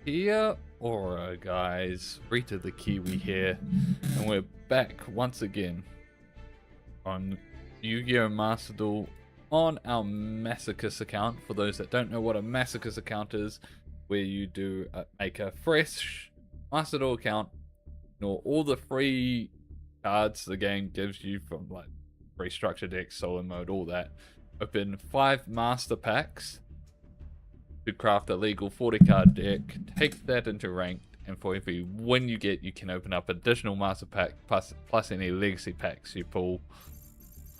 Kia ora, guys. Rita the Kiwi here, and we're back once again on Yu-Gi-Oh! Master Duel on our Masochist account. For those that don't know what a Masochist account is, where you do make a fresh Master Duel account, ignore all the free cards the game gives you from like free structure decks, solo mode, all that. Open 5 master packs to craft a legal 40 card deck, take that into ranked, and for every win you get, you can open up additional master pack plus any legacy packs you pull.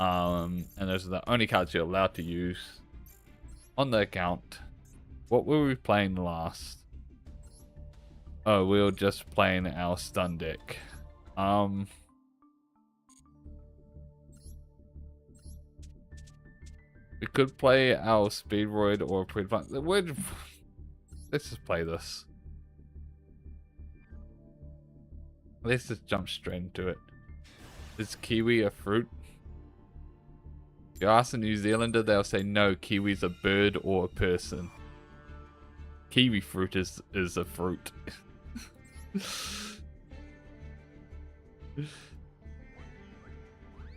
And those are the only cards you're allowed to use on the account. What were we playing last? Oh, we were just playing our stun deck. We could play our Speedroid or Predvance. Let's just play this. Let's just jump straight into it. Is Kiwi a fruit? If you ask a New Zealander, they'll say no, Kiwi's a bird or a person. Kiwi fruit is a fruit.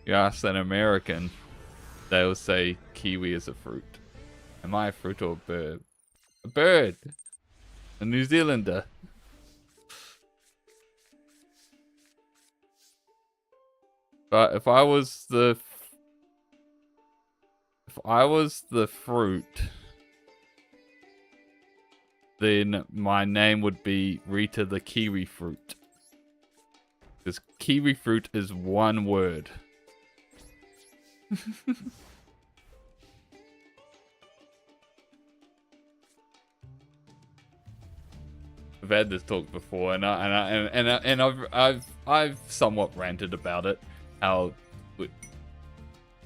You ask an American, they'll say Kiwi is a fruit. Am I a fruit or a bird? A bird! A New Zealander. But if I was the fruit, then my name would be Rita the Kiwi fruit. Because kiwi fruit is one word. I've had this talk before, and I've somewhat ranted about it. How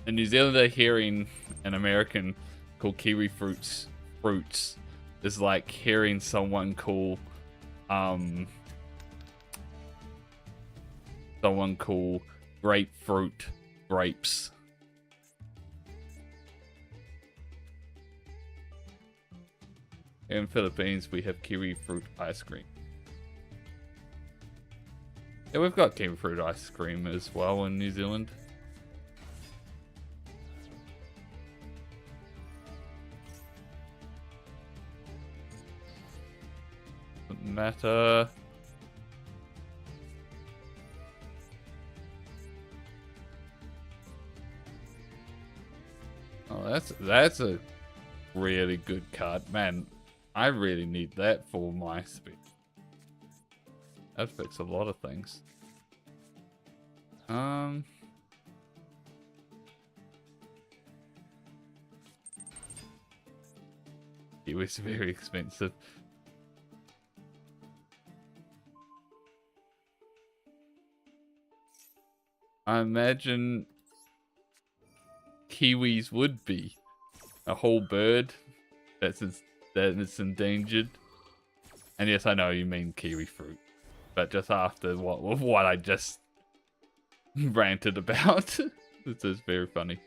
a New Zealander hearing an American call kiwi fruits is like hearing someone call grapefruit grapes. In Philippines, we have kiwi fruit ice cream. Yeah, we've got kiwi fruit ice cream as well in New Zealand. Doesn't matter. Oh, that's a really good card, man. I really need that for my speed. That fixes a lot of things. It was very expensive. I imagine kiwis would be a whole bird that is endangered. And yes, I know you mean kiwi fruit, but just after what I just ranted about. This is very funny.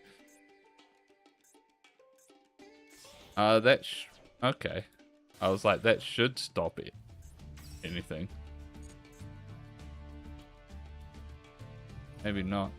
Okay. I was like, that should stop it. Anything. Maybe not.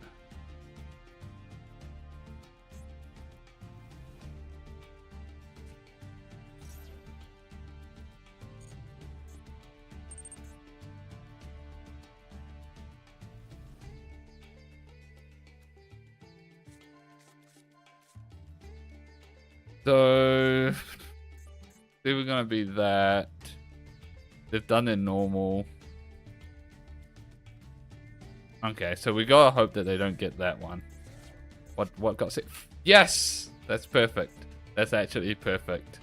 So, they were gonna be that. They've done their normal. Okay, so we gotta hope that they don't get that one. What got sick? Yes! That's perfect. That's actually perfect.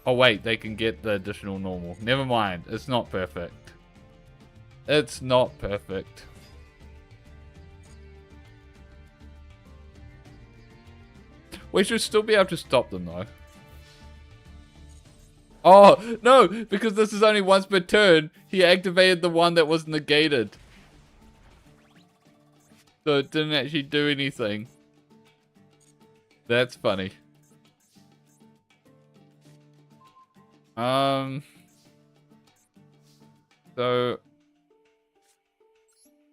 Oh wait, they can get the additional normal. Never mind, it's not perfect. It's not perfect. We should still be able to stop them though. Oh, no, because this is only once per turn, he activated the one that was negated. So it didn't actually do anything. That's funny. So I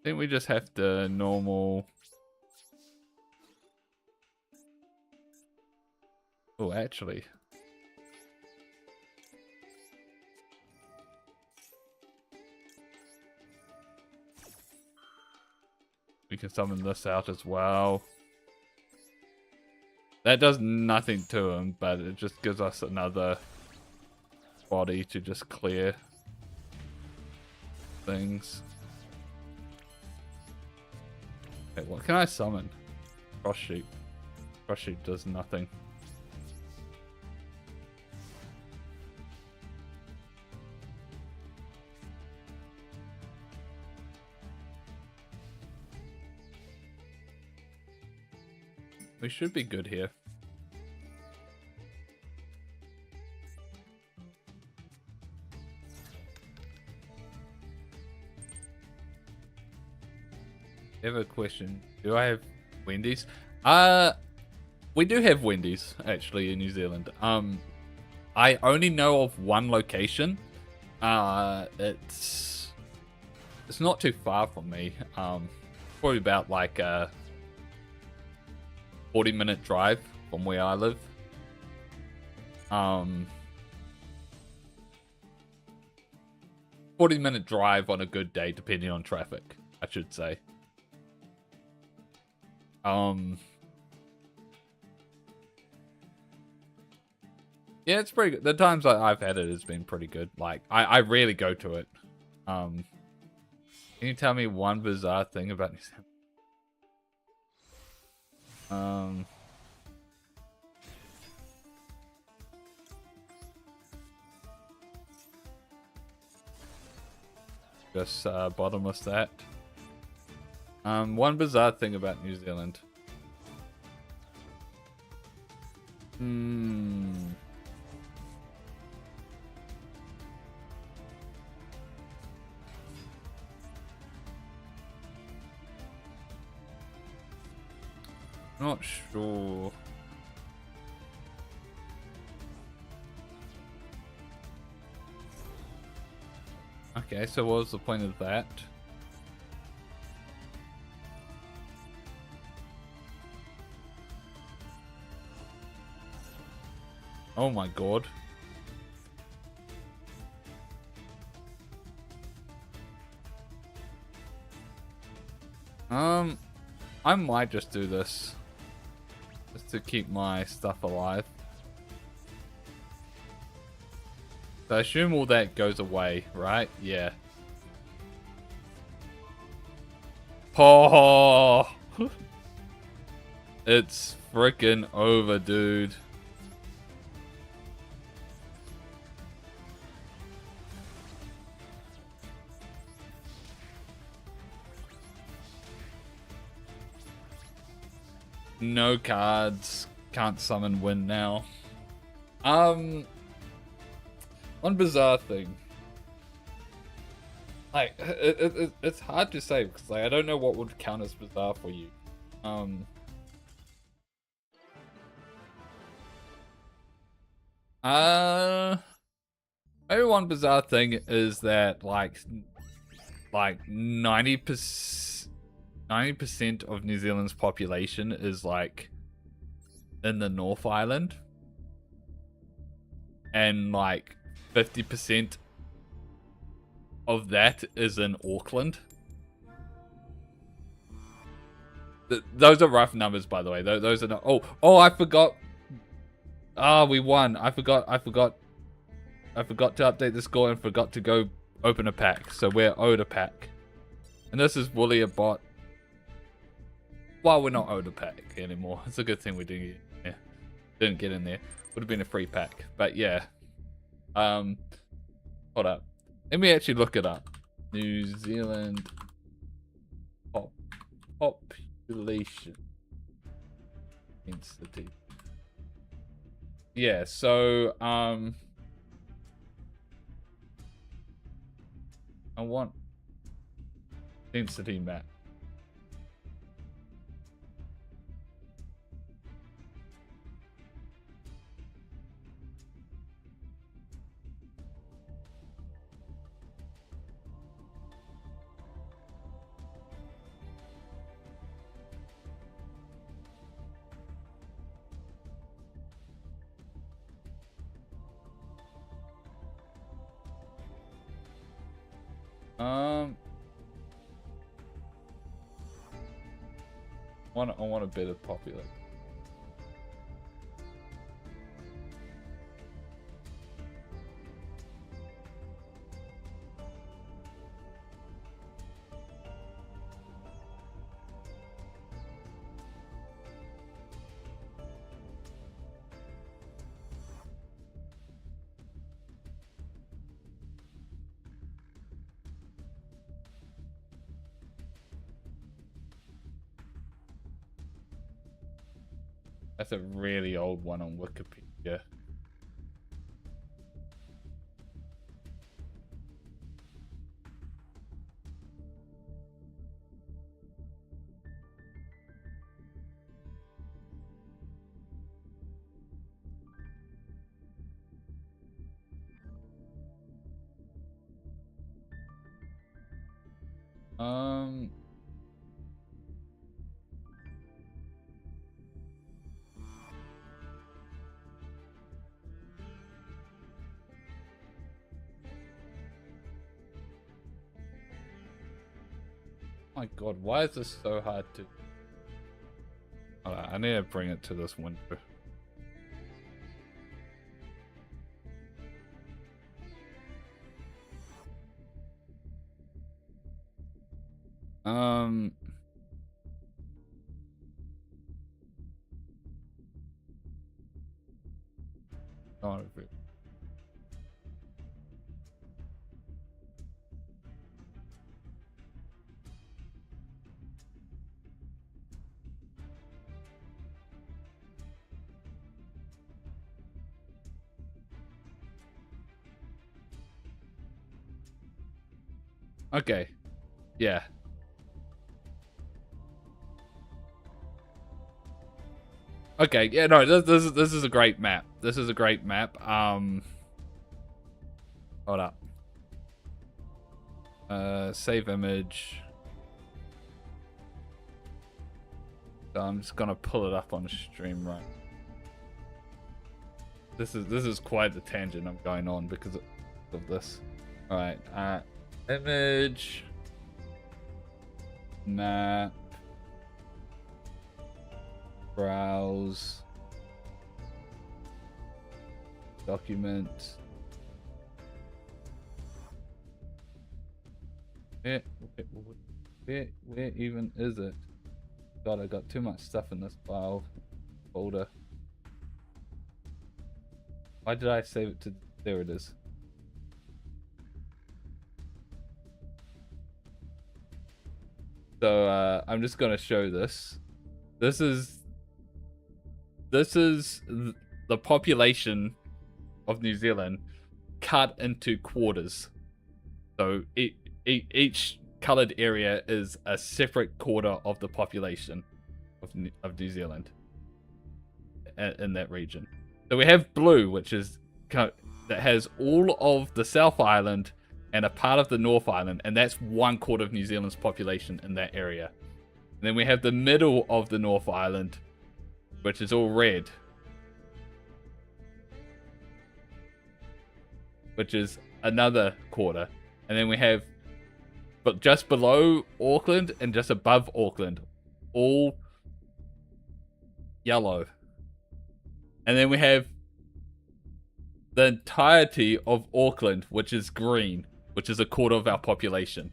think we just have to normal. Oh, actually. We can summon this out as well. That does nothing to him, but it just gives us another body to just clear things. Okay, what can I summon? Cross sheep. Cross sheep does nothing. We should be good here. I have a question. Do I have Wendy's? We do have Wendy's actually in New Zealand. I only know of one location. It's not too far from me. Probably about like a 40-minute drive from where I live. 40-minute drive on a good day, depending on traffic, I should say. Yeah, it's pretty good. The times I've had it has been pretty good. Like, I rarely go to it. Can you tell me one bizarre thing about New Zealand? Just bottomless that. One bizarre thing about New Zealand. Not sure. Okay, so what was the point of that? Oh my god. I might just do this. Just to keep my stuff alive. So I assume all that goes away, right? Yeah. Oh! It's freaking over, dude. No cards. Can't summon win now. One bizarre thing. Like, it's hard to say because like, I don't know what would count as bizarre for you. Maybe one bizarre thing is that like 90% of New Zealand's population is like in the North Island, and like 50% of that is in Auckland. Those are rough numbers, by the way. Those are not. Oh, I forgot. Ah, we won. I forgot to update the score and forgot to go open a pack. So we're owed a pack. And this is Wooly a bot. Well, we're not owed a pack anymore. It's a good thing we didn't get in there. Would have been a free pack. But yeah. Hold up. Let me actually look it up. New Zealand population density. Yeah, so I want density map. I want a better population. That's a really old one on Wikipedia. My God, why is this so hard to... I need to bring it to this window. Oh, okay. Yeah. Okay, yeah, no, this is a great map. This is a great map. Hold up. Save image. So I'm just gonna pull it up on the stream right. This is quite the tangent I'm going on because of this. Alright, image. Map. Browse. Document. Where even is it? God, I got too much stuff in this file folder. Why did I save it to... There it is. So I'm just gonna show this. This is the population of New Zealand cut into quarters. So each colored area is a separate quarter of the population of New Zealand in that region. So we have blue, which is that has all of the South Island and a part of the North Island, and that's 1/4 of New Zealand's population in that area. And then we have the middle of the North Island, which is all red, which is another quarter. And then we have, but just below Auckland and just above Auckland, all yellow. And then we have the entirety of Auckland, which is green, which is 1/4 of our population.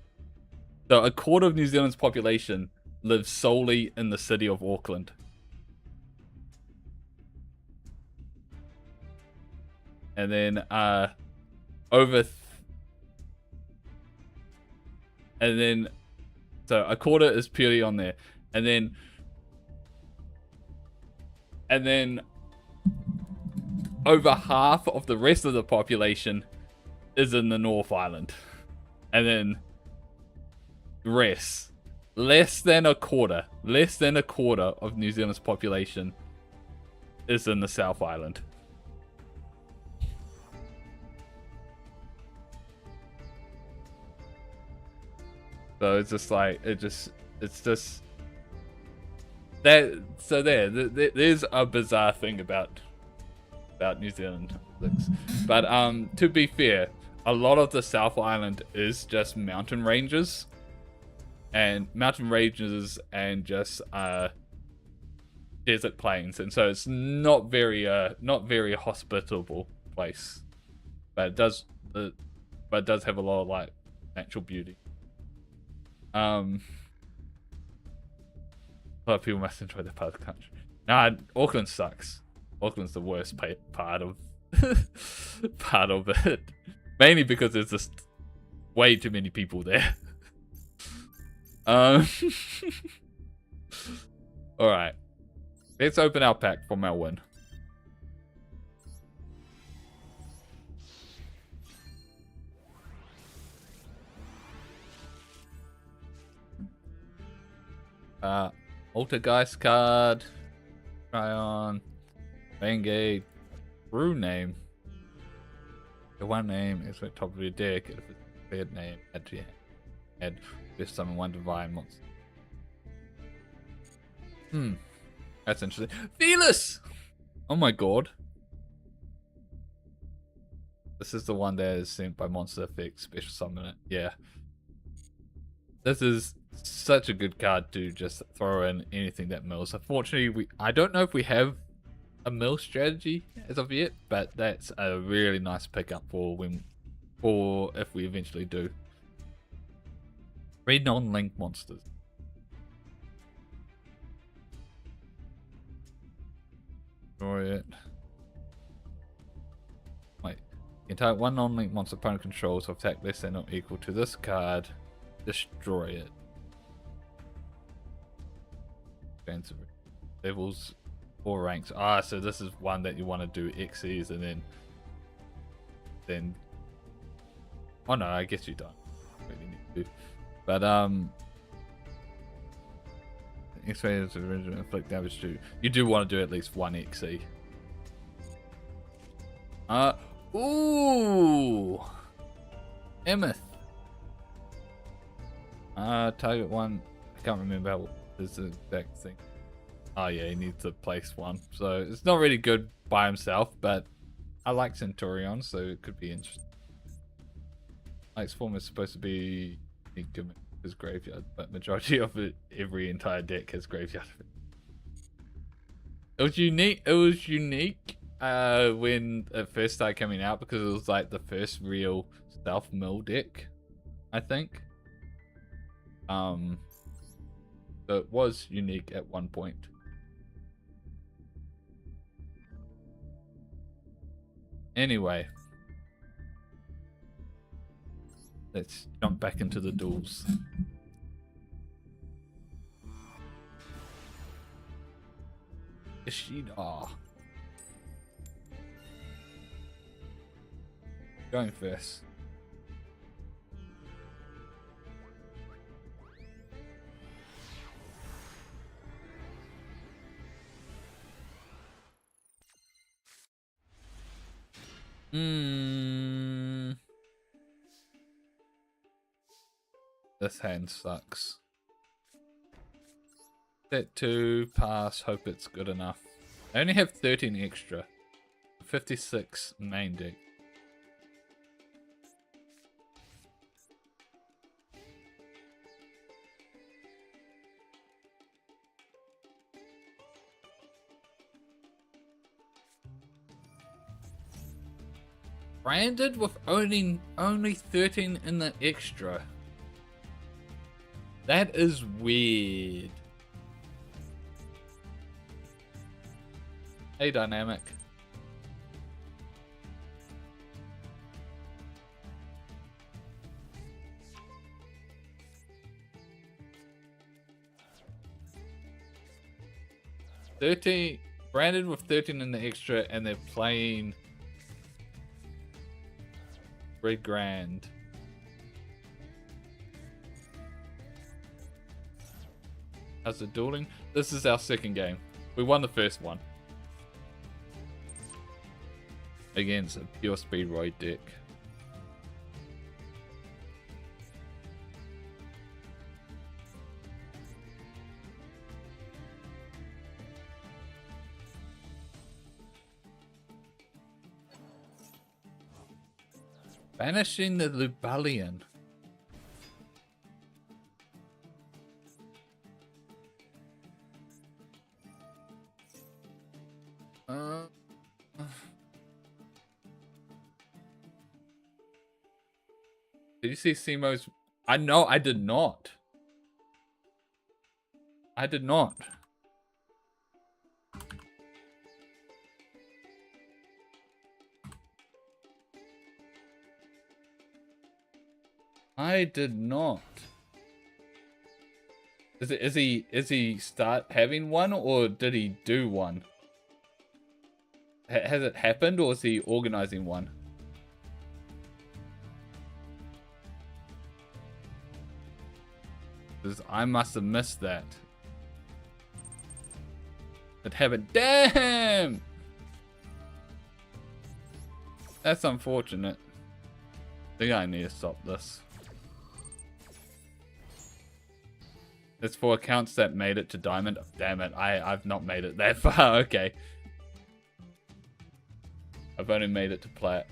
So 1/4 of New Zealand's population lives solely in the city of Auckland. And then so 1/4 is purely on there. And then over half of the rest of the population is in the North Island. And then the rest, less than a quarter of New Zealand's population is in the South Island. So it's just like, it's just that. So there's a bizarre thing about New Zealand. But to be fair, a lot of the South Island is just mountain ranges. And mountain ranges and just desert plains. And so it's not very hospitable place. But it does have a lot of like natural beauty. A lot of people must enjoy that part of the country. Nah, Auckland sucks. Auckland's the worst part of part of it. Mainly because there's just way too many people there. Alright. Let's open our pack from our win. Altergeist card. Tryon. Bangade. Brew name. The one name is at the top of your deck. If it's a third name, add to your hand. Just summon one divine monster. That's interesting. Fearless! Oh my god. This is the one that is sent by Monster Effect, special summon it. Yeah. This is such a good card to just throw in anything that mills. Unfortunately, I don't know if we have a mill strategy as of yet, but that's a really nice pickup for if we eventually do. 3 non-link monsters. Destroy it. Wait. You can target 1 non-link monster opponent controls of attack less than or equal to this card. Destroy it. Expensive levels 4 ranks. So this is one that you want to do XEs and then oh no, I guess you don't really need to. But X-ray is original inflict damage to. You do want to do at least 1 XE. Ooh, Emeth. Target 1. I can't remember what is the exact thing. Oh yeah, he needs to place 1. So it's not really good by himself, but I like Centurion, so it could be interesting. Light's form is supposed to be his graveyard, but majority of it, every entire deck has graveyard. It was unique. It was unique when it first started coming out because it was like the first real stealth mill deck, I think. So it was unique at one point. Anyway, let's jump back into the duels. Ishida. Going first. This hand sucks. Set 2, pass, hope it's good enough. I only have 13 extra. 56 main deck. Branded with only 13 in the extra. That is weird. Hey, Dynamic. Branded with 13 in the extra, and they're playing Red Grand. How's the dueling? This is our second game. We won the first one. Against a pure speedroid deck. Banishing the Lubalian. Did you see Simo's? No, I did not. I did not. I did not. Is he start having one, or did he do one? Has it happened, or is he organizing one? Because I must have missed that. It happened. Damn! That's unfortunate. I think I need to stop this. It's for accounts that made it to Diamond. Oh, damn it, I've not made it that far. Okay. I've only made it to Plat.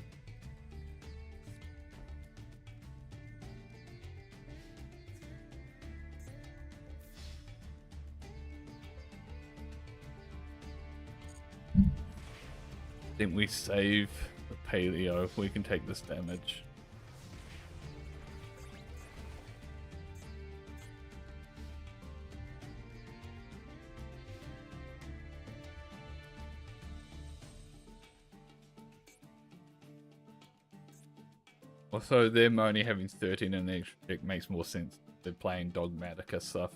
I think we save the Paleo. We can take this damage. Also, them only having 13 in the extra deck makes more sense. They're playing Dogmatica stuff.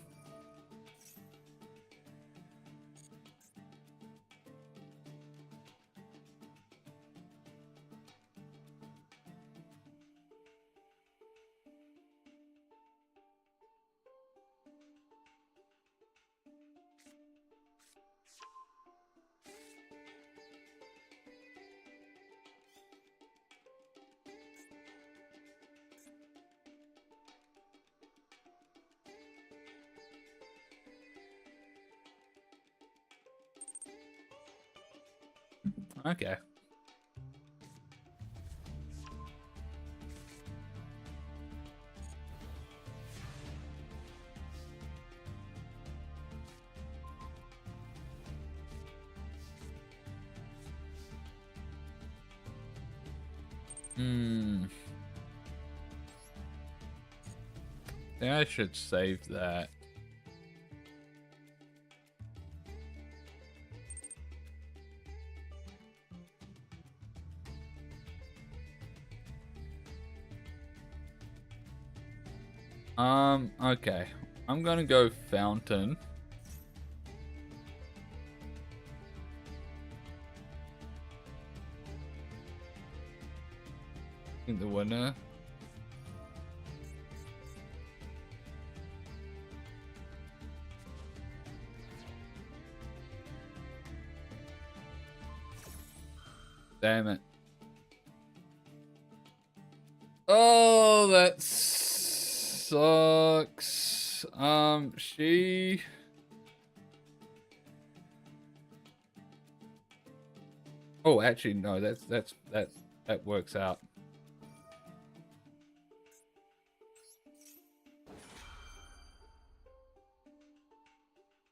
Okay. I think I should save that. Okay. I'm gonna go Fountain. I think the winner. Damn it. Oh, that sucks. She... Oh, actually, no, that works out.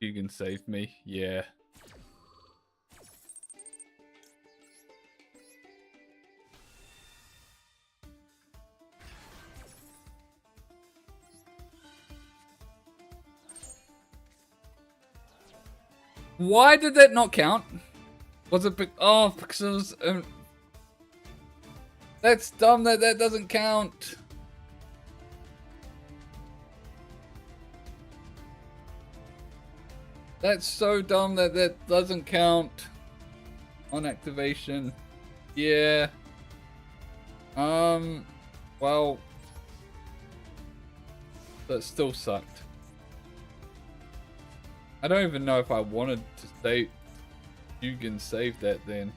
You can save me, yeah. Why did that not count? Was it oh, because it was that's dumb that doesn't count. That's so dumb that doesn't count on activation. Yeah. Well, that still sucked. I don't even know if I wanted to save. You can save that then.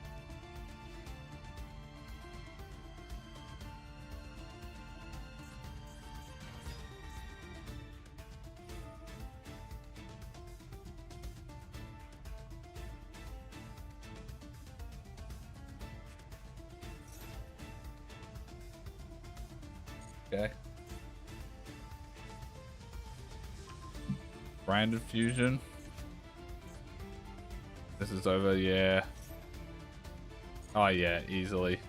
Okay. Branded fusion. This is over, yeah. Oh yeah, easily.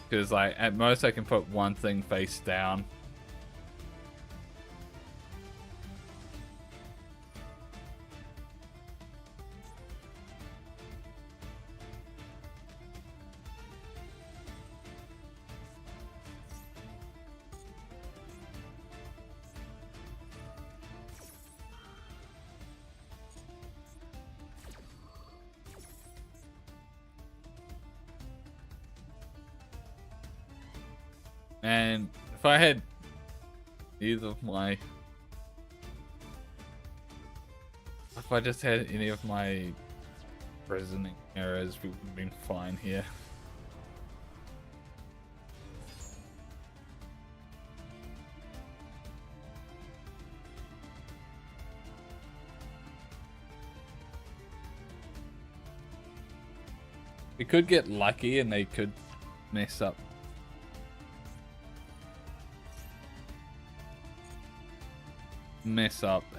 Because like at most I can put one thing face down. And if I had either of my... If I just had any of my reasoning errors, we would have been fine here. We could get lucky and they could mess up.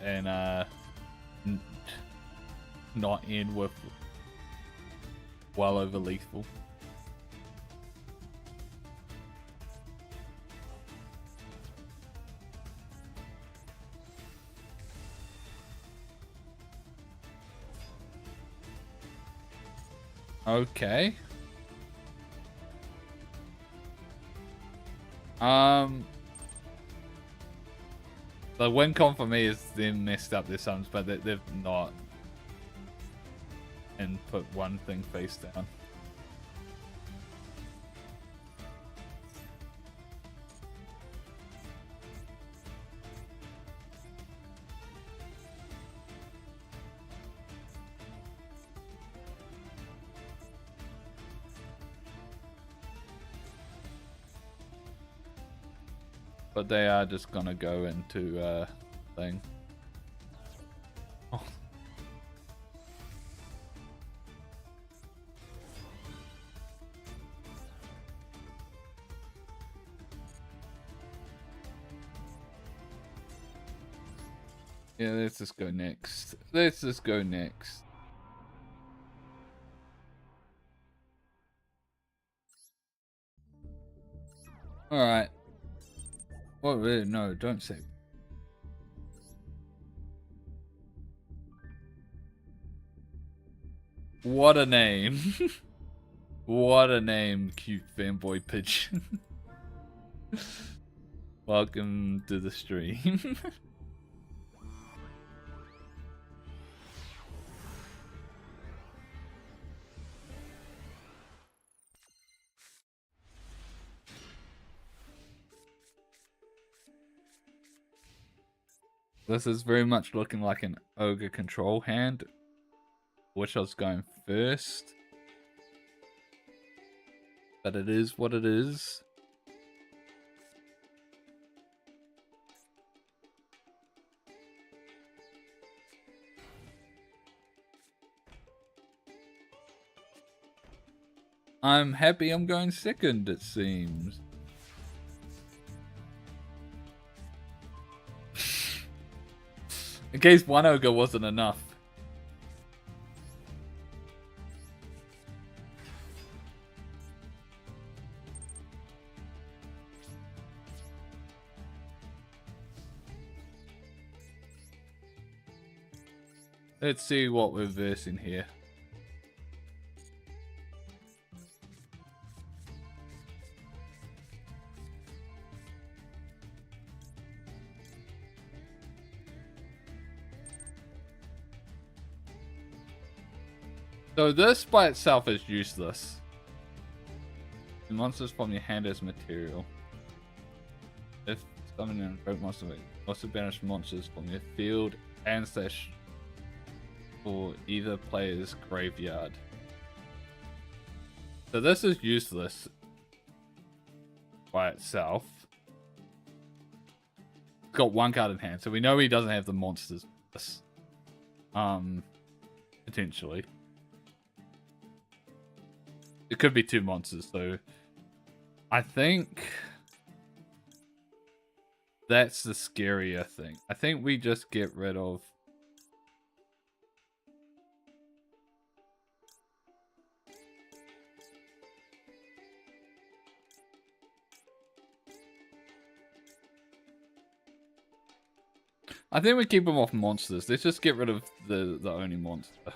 And not end with well over lethal. Okay. The win con for me is them messed up their sums, but they've not. And put one thing face down. But they are just gonna go into thing. Oh. Yeah, let's just go next. Let's just go next. Alright. Oh, really? No, don't say. What a name. What a name, cute fanboy pigeon. Welcome to the stream. This is very much looking like an ogre control hand, which I was going first. But it is what it is. I'm happy I'm going second, it seems. In case one ogre wasn't enough. Let's see what we're versing here. So this by itself is useless. The monsters from your hand as material. If summoning an invoke monster, also banish monsters from your field and slash for either player's graveyard. So this is useless by itself. It's got one card in hand, so we know he doesn't have the monsters. Potentially. It could be two monsters, so I think That's the scarier thing. I think we just get rid of... I think we keep them off monsters. Let's just get rid of the only monster.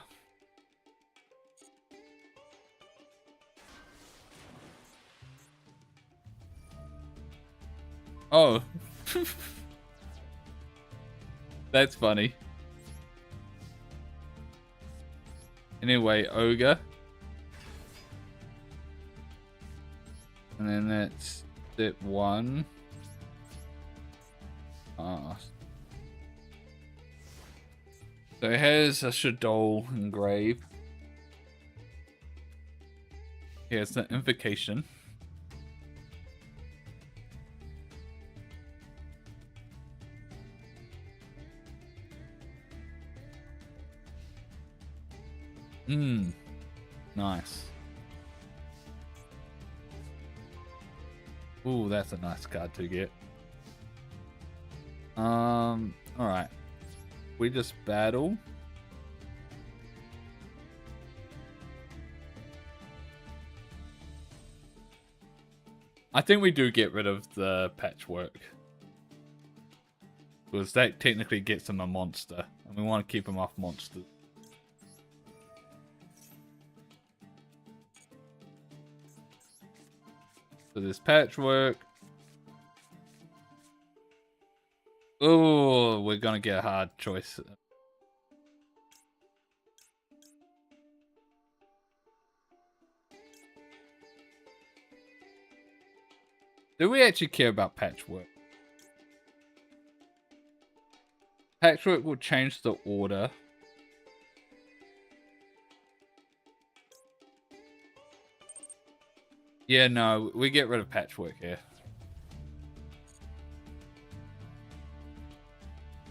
Oh. That's funny. Anyway, ogre. And then that's step 1. Ah. So it has a Shadow engrave. Here's the invocation. Nice. Ooh, that's a nice card to get. Alright. We just battle. I think we do get rid of the patchwork. Because that technically gets him a monster. And we want to keep him off monsters. So this patchwork. Oh, we're gonna get a hard choice. Do we actually care about patchwork? Patchwork will change the order. Yeah, no, we get rid of patchwork here.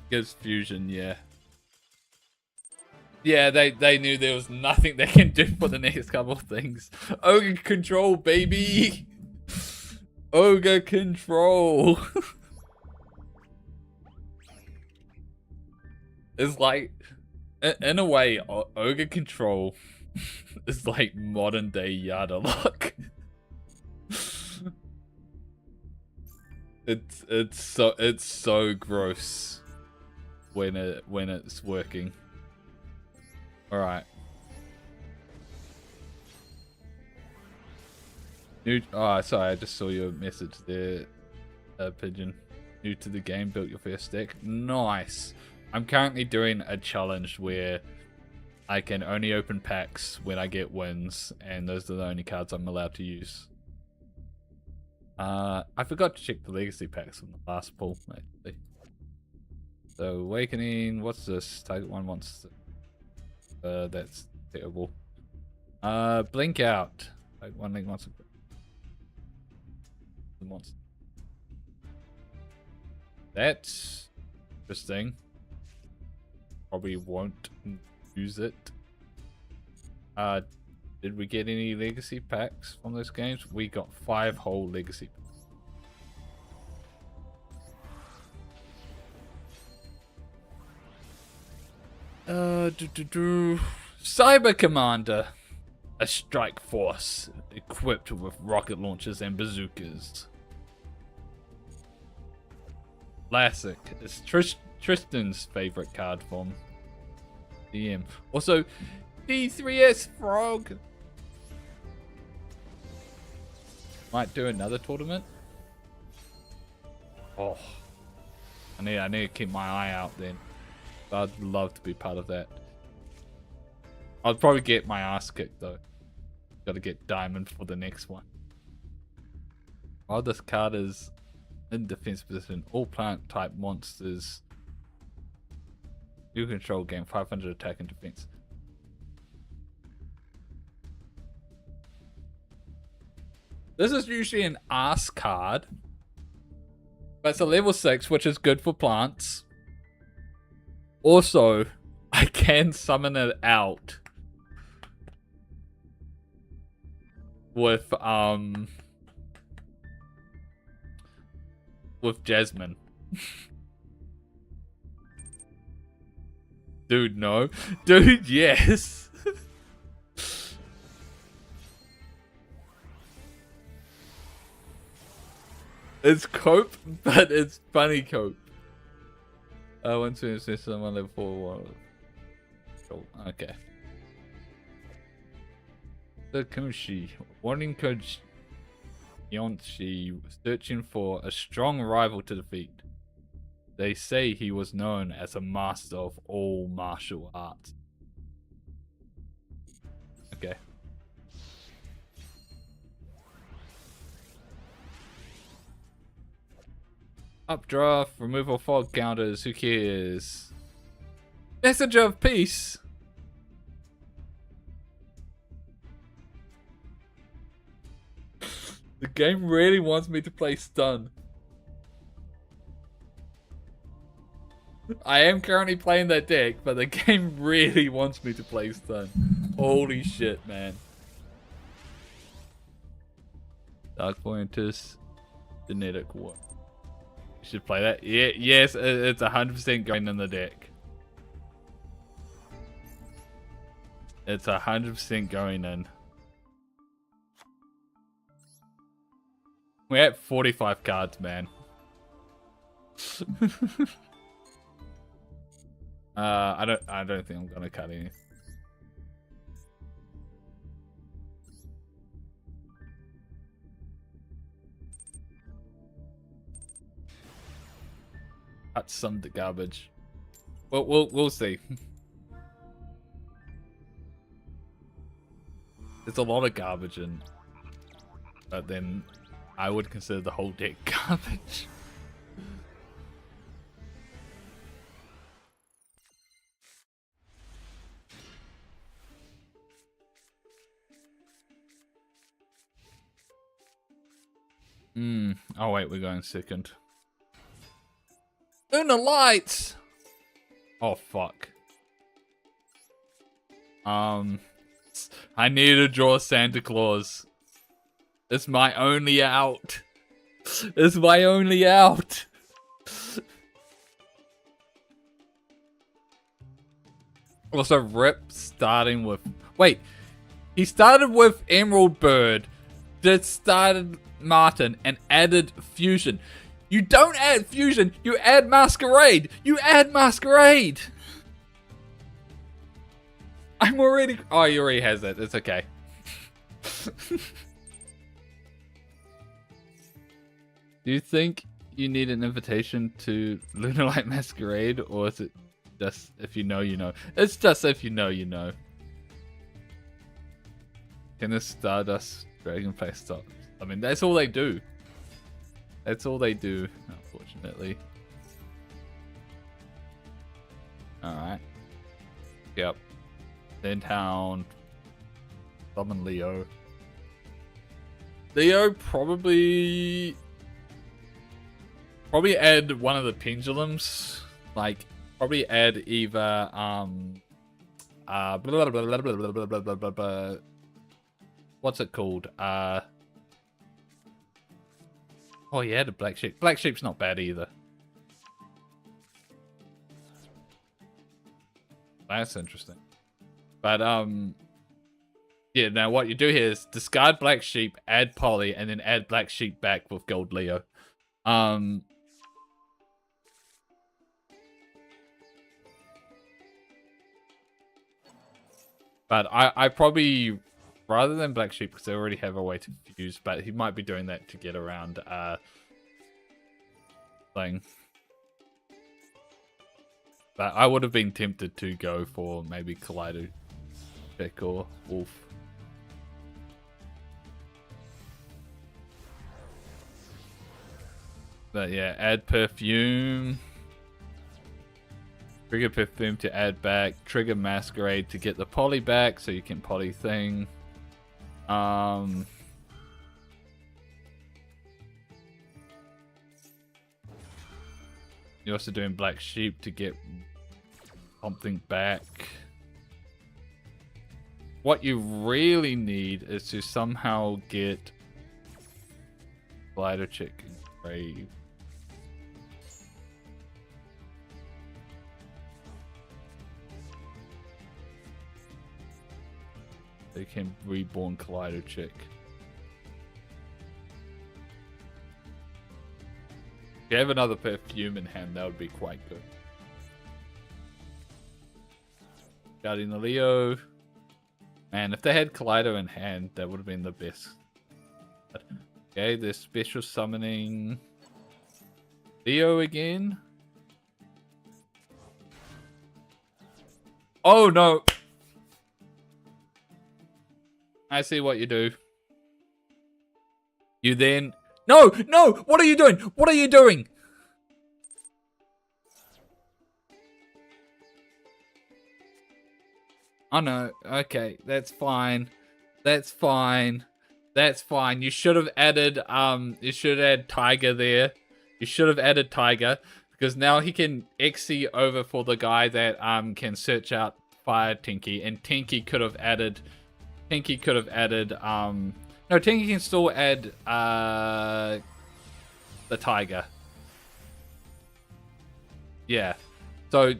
Gives fusion, yeah. Yeah, they knew there was nothing they can do for the next couple of things. Ogre control, baby! Ogre control! It's like, in a way, ogre control is like modern day Yardalock. It's so gross when it's working. All right. Oh, sorry, I just saw your message there, Pigeon. New to the game, built your first deck. Nice. I'm currently doing a challenge where I can only open packs when I get wins, and those are the only cards I'm allowed to use. I forgot to check the legacy packs from the last pull, actually. So Awakening, what's this? Target 1 monster. That's terrible. Blink out. Like 1 link monster. The monster. That's interesting. Probably won't use it. Did we get any legacy packs from those games? We got 5 whole legacy packs. Cyber Commander. A strike force equipped with rocket launchers and bazookas. Classic. It's Tristan's favorite card from DM. Also, D3S Frog. Might do another tournament. Oh, I need to keep my eye out then. I'd love to be part of that. I'd probably get my ass kicked though. Got to get diamond for the next one. Oh, this card is in defense position. All plant type monsters. You control gain 500 attack and defense. This is usually an ass card. But it's a level 6, which is good for plants. Also, I can summon it out with Jasmine. Dude, no. Dude, yes. It's cope, but it's funny cope. Once we assist someone level 4. Cool. Okay. The Kushi. Warning code Yonshi, searching for a strong rival to defeat. They say he was known as a master of all martial arts. Okay. Updraft, removal fog counters, who cares? Message of peace! The game really wants me to play stun. I am currently playing that deck, but the game really wants me to play stun. Holy shit, man. Dark Pointers, Genetic War. You should play that. Yeah, yes, it's 100% going in the deck. It's 100% going in. We're at 45 cards, man. I don't think I'm gonna cut any. Cut some the garbage. Well, we'll see. There's a lot of garbage in, but then I would consider the whole deck garbage. Oh wait, we're going second. Lunar lights. Oh fuck. I need to draw Santa Claus. It's my only out. It's my only out. Also, Rip starting with... Wait. He started with Emerald Bird. That started Martin and added Fusion. You don't add Fusion. You add Masquerade. You add Masquerade. I'm already... Oh, he already has it. It's okay. Do you think you need an invitation to Lunar Light Masquerade, or is it just if you know, you know? It's just if you know, you know. Can this Stardust Dragonfly stop? I mean, that's all they do. That's all they do, unfortunately. Alright. Yep. Then town. Summon Leo. Leo probably add one of the pendulums. Like, probably add either what's it called? Oh yeah, the Black Sheep. Black Sheep's not bad either. That's interesting. But yeah, now what you do here is discard Black Sheep, add Polly, and then add Black Sheep back with Gold Leo. But I probably, rather than Black Sheep, because they already have a way to fuse, but he might be doing that to get around thing. But I would have been tempted to go for maybe Kaleido Pick or Wolf. But yeah, add Perfume. Trigger Perfume to add back. Trigger Masquerade to get the Poly back so you can Poly thing. You're also doing Black Sheep to get something back. What you really need is to somehow get Glider Chick and Grave. They can reborn Kaleido chick. If you have another perfume in hand, that would be quite good. Guardian the Leo. Man, if they had Kaleido in hand, that would have been the best. Okay, they're special summoning Leo again. Oh no! I see what you do. You then... No! No! What are you doing? What are you doing? Oh no. Okay, that's fine. That's fine. That's fine. You should have added you should add Tiger there. You should have added Tiger because now he can XC over for the guy that can search out Fire Tinky, and Tinky could have added no, Tinky can still add the Tiger. Yeah. So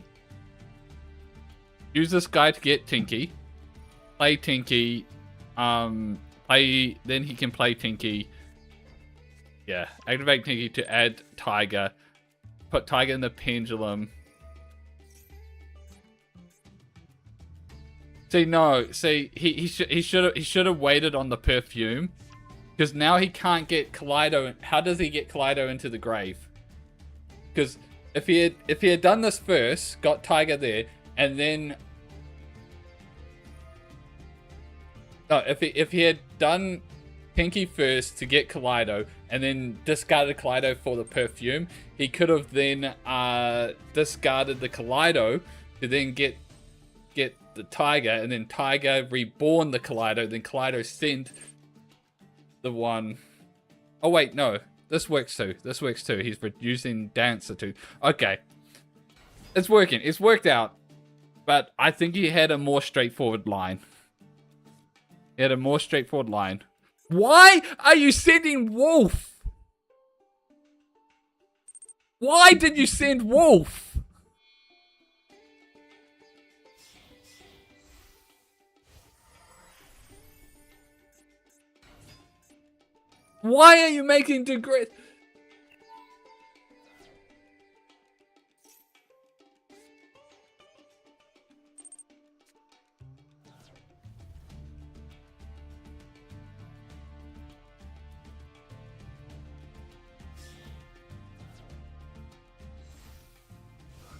use this guy to get Tinky. Play Tinky. Then he can play Tinky. Yeah. Activate Tinky to add Tiger. Put Tiger in the pendulum. See, no. See, he should have waited on the perfume, because now he can't get Kaleido. How does he get Kaleido into the grave? Because if he had done this first, got Tiger there, and then no, if he had done Pinky first to get Kaleido, and then discarded Kaleido for the perfume, he could have then discarded the Kaleido to then get the Tiger, and then Tiger reborn the Kaleido, then Kaleido sent the one... Oh wait, no. This works too. This works too. He's reducing Dancer too. Okay. It's working. It's worked out. But I think he had a more straightforward line. He had a more straightforward line. Why are you sending Wolf? Why did you send Wolf? Why are you making degree?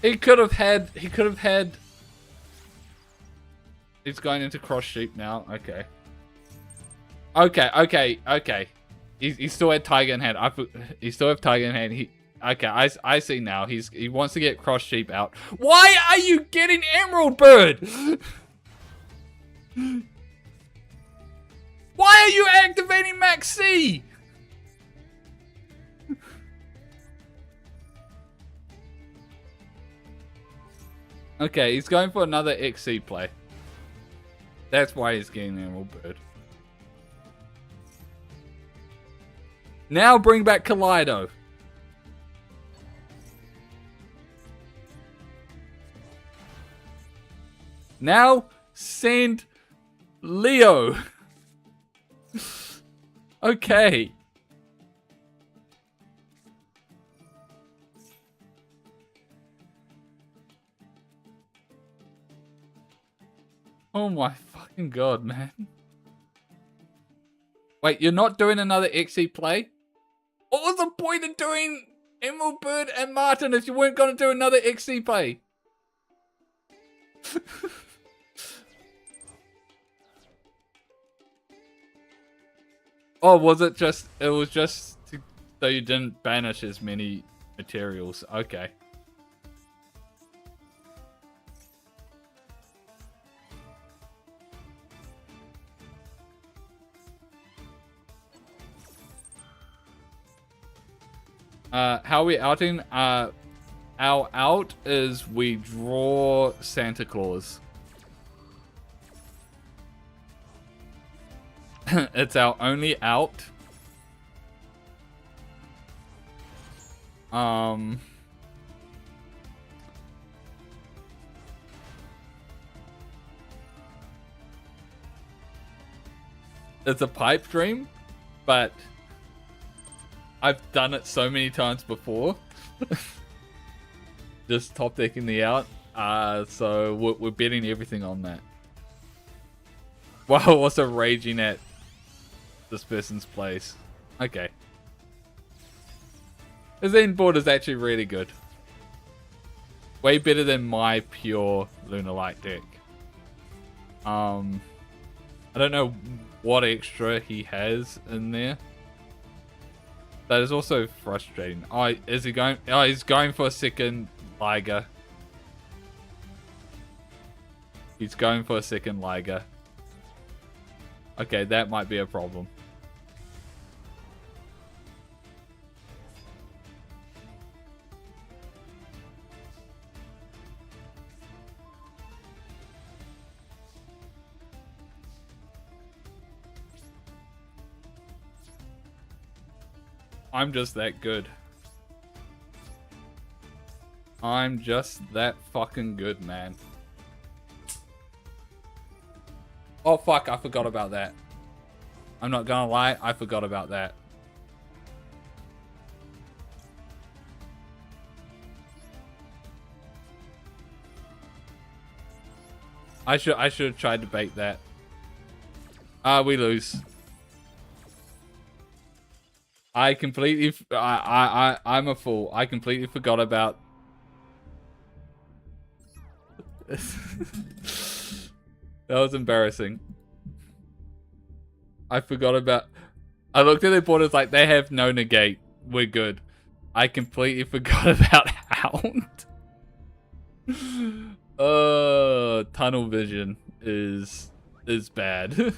He could have had. He's going into cross sheep now. Okay. Okay. He still had Tiger in hand. He still have Tiger in hand. Okay, I see now. He wants to get cross sheep out. Why are you getting Emerald Bird? Why are you activating Max C? Okay, he's going for another XC play. That's why he's getting Emerald Bird. Now bring back Kaleido. Now send Leo. Okay. Oh my fucking god, man. Wait, you're not doing another XE play? What was the point of doing Emerald Bird and Martin if you weren't going to do another XE play? Oh, was it just... It was just so you didn't banish as many materials. Okay. How are we outing? Our out is we draw Santa Claus. It's our only out. it's a pipe dream, but I've done it so many times before. Just top decking the out. So we're betting everything on that. Wow, also raging at this person's place. Okay. His end board is actually really good. Way better than my pure Lunar Light deck. I don't know what extra he has in there. That is also frustrating. Oh, is he going? Oh, he's going for a second Liger. He's going for a second Liger. Okay, that might be a problem. I'm just that good. I'm just that fucking good, man. Oh fuck, I forgot about that. I'm not gonna lie, I forgot about that. I should have tried to bait that. We lose. I completely I'm a fool. I completely forgot about that was embarrassing. I forgot about I looked at their board, it's like they have no negate. We're good. I completely forgot about Hound. Tunnel vision is bad.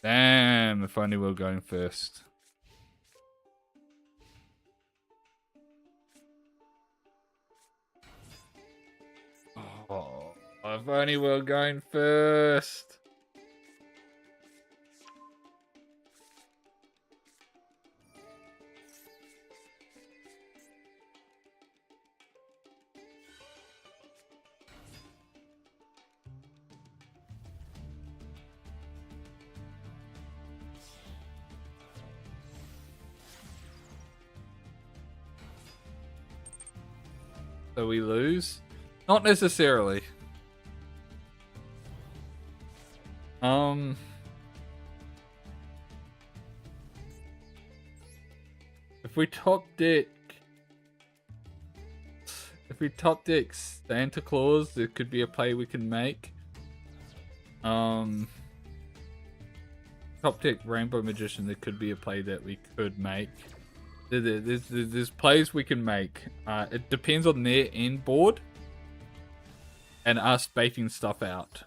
Damn, if only we were going first. Oh, if only we were going first. So we lose? Not necessarily. If we top deck Santa Claus, there could be a play we can make. Top deck Rainbow Magician, there could be a play that we could make. There's plays we can make. It depends on their end board and us baiting stuff out.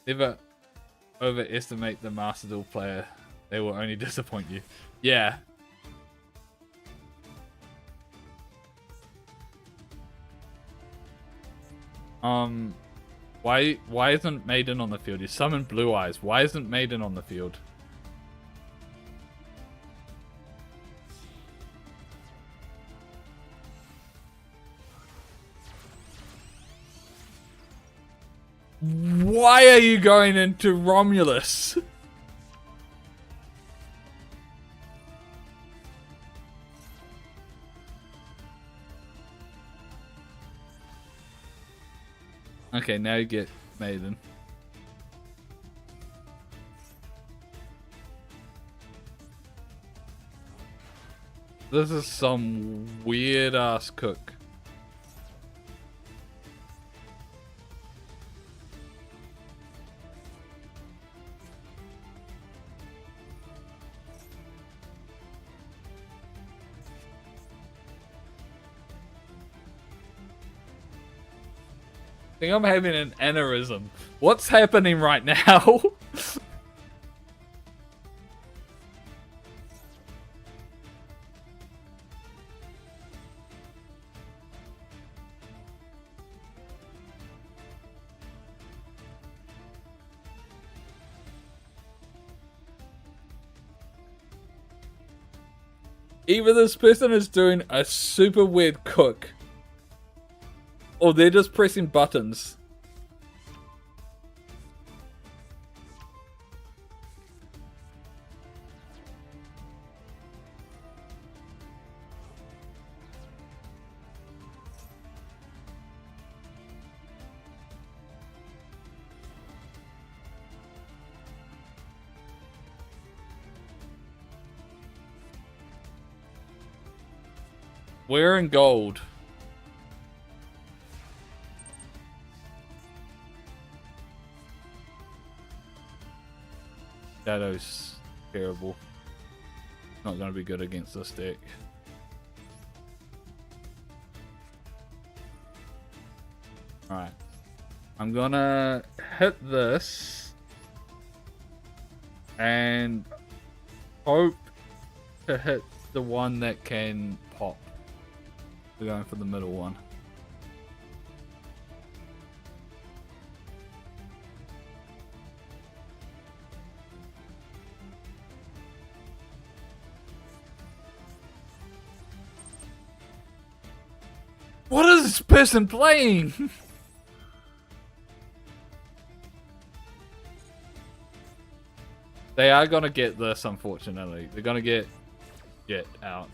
Never overestimate the Master Duel player. They will only disappoint you. Yeah. Why isn't Maiden on the field? You summoned Blue Eyes. Why isn't Maiden on the field? Why are you going into Romulus? Okay, now you get Maiden. This is some weird ass cook. I think I'm having an aneurysm. What's happening right now? Either this person is doing a super weird cook, or they're just pressing buttons. We're in gold. Shadow's terrible. Not going to be good against this deck. Alright. I'm gonna hit this and hope to hit the one that can pop. We're going for the middle one. What is this person playing? They are gonna get this, unfortunately. They're gonna get out.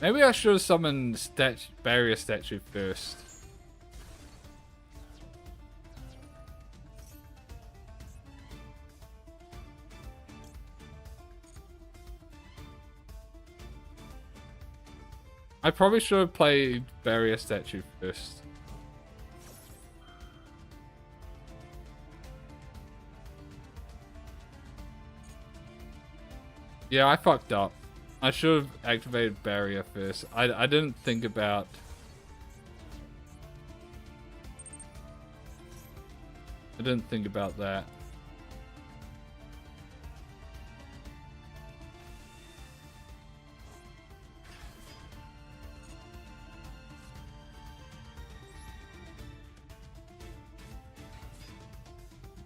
Maybe I should have summoned barrier statue first. I probably should have played barrier statue first. Yeah, I fucked up. I should have activated barrier first. I didn't think about... I didn't think about that.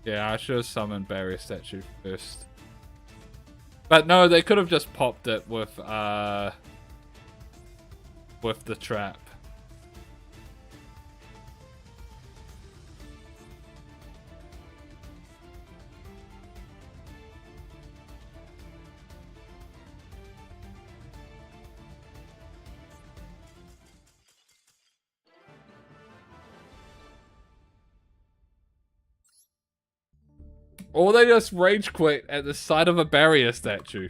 Yeah, I should have summoned barrier statue first. But no, they could have just popped it with the trap. Or they just rage quit at the sight of a barrier statue.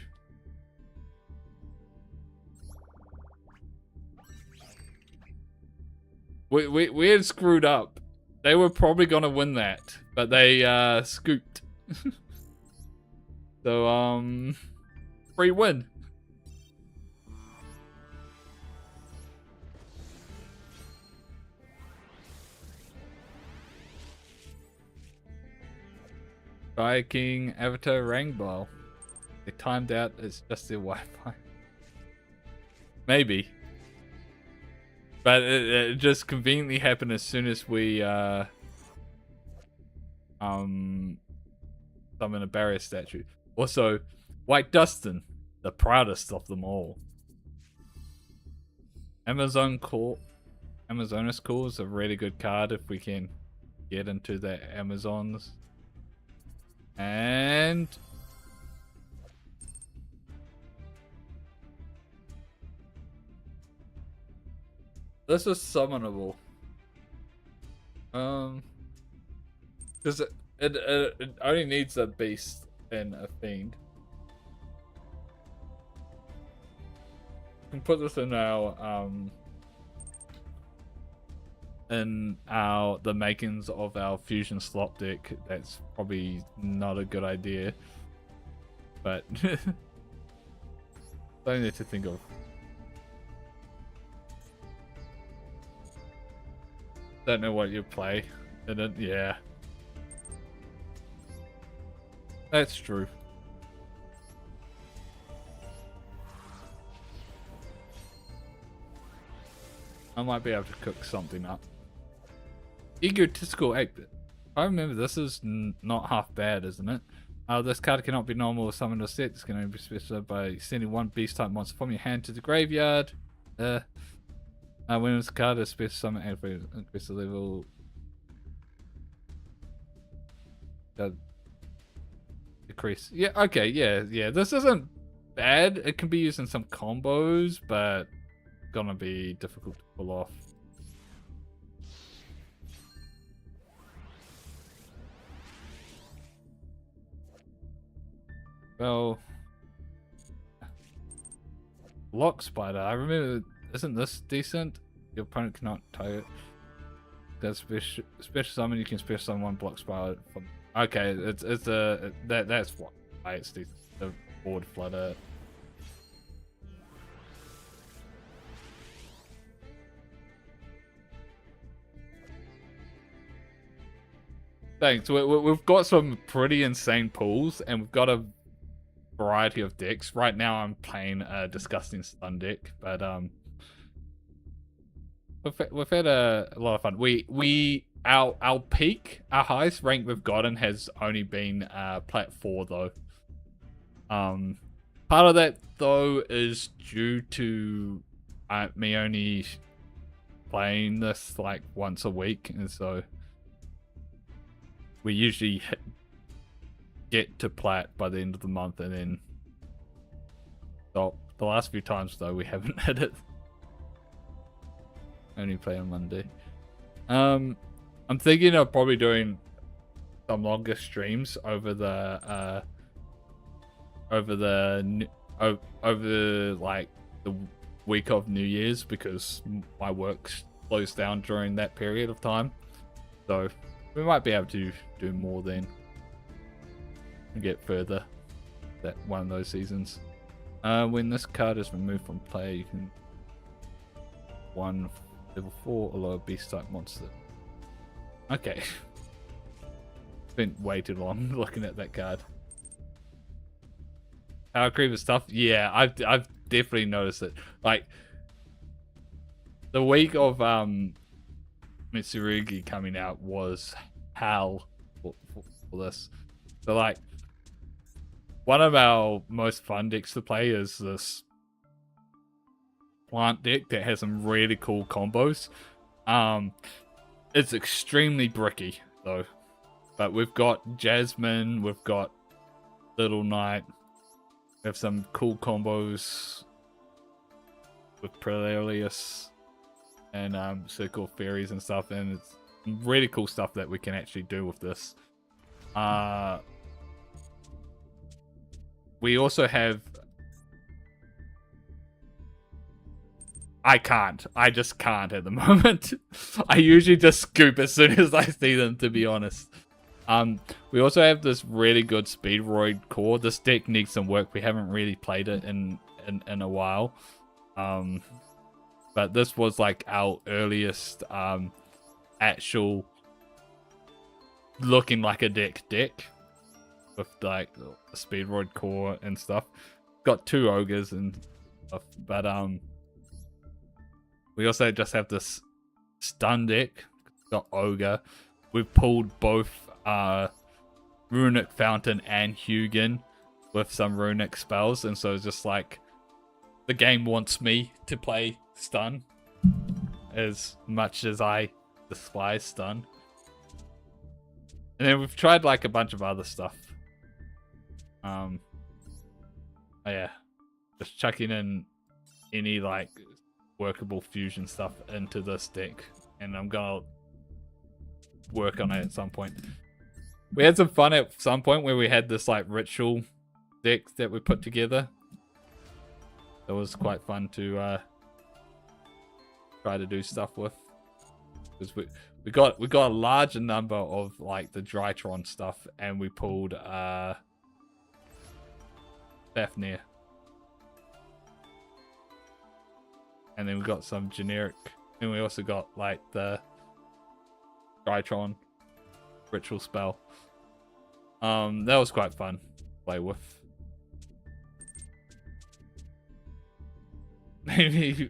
We had screwed up. They were probably gonna win that, but they scooped. So free win. Fire King Avatar Rainbow. They timed out, it's just their Wi-Fi. Maybe. But it just conveniently happened as soon as we summon a barrier statue. Also, White Dustin, the proudest of them all. Amazoness Call is a really good card if we can get into the Amazons. And this is summonable. Because it only needs a beast and a fiend. We can put this in the makings of our fusion slot deck. That's probably not a good idea, but something to think of. Don't know what you play. Didn't? Yeah, that's true. I might be able to cook something up. Egotistical 8-bit. I remember this is not half bad, isn't it? This card cannot be normal or summoned or set. It's going to be specified by sending one beast type monster from your hand to the graveyard. When this card is special summon, increase the level. Decrease. Yeah, okay, yeah. This isn't bad. It can be used in some combos, but gonna be difficult to pull off. Well, Lock Spider. I remember. Isn't this decent? Your opponent cannot target. That's special summon. You can special summon one Block Spider from. Okay, that's why it's the board flutter. Thanks. We've got some pretty insane pools, and we've got a variety of decks. Right now, I'm playing a disgusting stun deck, but we've had a lot of fun. Our peak, our highest rank we've gotten has only been Plat 4 though. Part of that though is due to me only playing this like once a week, and so we usually get to Plat by the end of the month and then stop. The last few times though we haven't hit it. Only play on Monday. I'm thinking of probably doing some longer streams over the like the week of New Year's, because my work slows down during that period of time. So we might be able to do more then and get further that one of those seasons. When this card is removed from play, you can one level 4 or lower beast type monster. Okay. Spent way too long looking at that card. Power creep and stuff. Yeah, I've definitely noticed it. Like the week of Mitsurugi coming out was hell for this. So like one of our most fun decks to play is this plant deck that has some really cool combos. It's extremely bricky though, but we've got Jasmine, we've got Little Knight, we have some cool combos with Prelelius and Circle Fairies and stuff, and it's really cool stuff that we can actually do with this. We also have I just can't at the moment. I usually just scoop as soon as I see them, to be honest. We also have this really good Speedroid core. This deck needs some work. We haven't really played it in a while. But this was like our earliest actual looking like a deck with like the Speedroid core and stuff. Got 2 ogres and stuff, but we also just have this stun deck. Got ogre. We've pulled both Runic Fountain and Hugin with some runic spells, and so it's just like the game wants me to play stun as much as I despise stun. And then we've tried like a bunch of other stuff. Oh yeah, just chucking in any like workable fusion stuff into this deck, and I'm gonna work on it at some point. We had some fun at some point where we had this like ritual deck that we put together. It was quite fun to try to do stuff with, because we got a larger number of like the Drytron stuff, and we pulled Fafnir. And then we got some generic, and we also got like the Drytron ritual spell. That was quite fun to play with. Maybe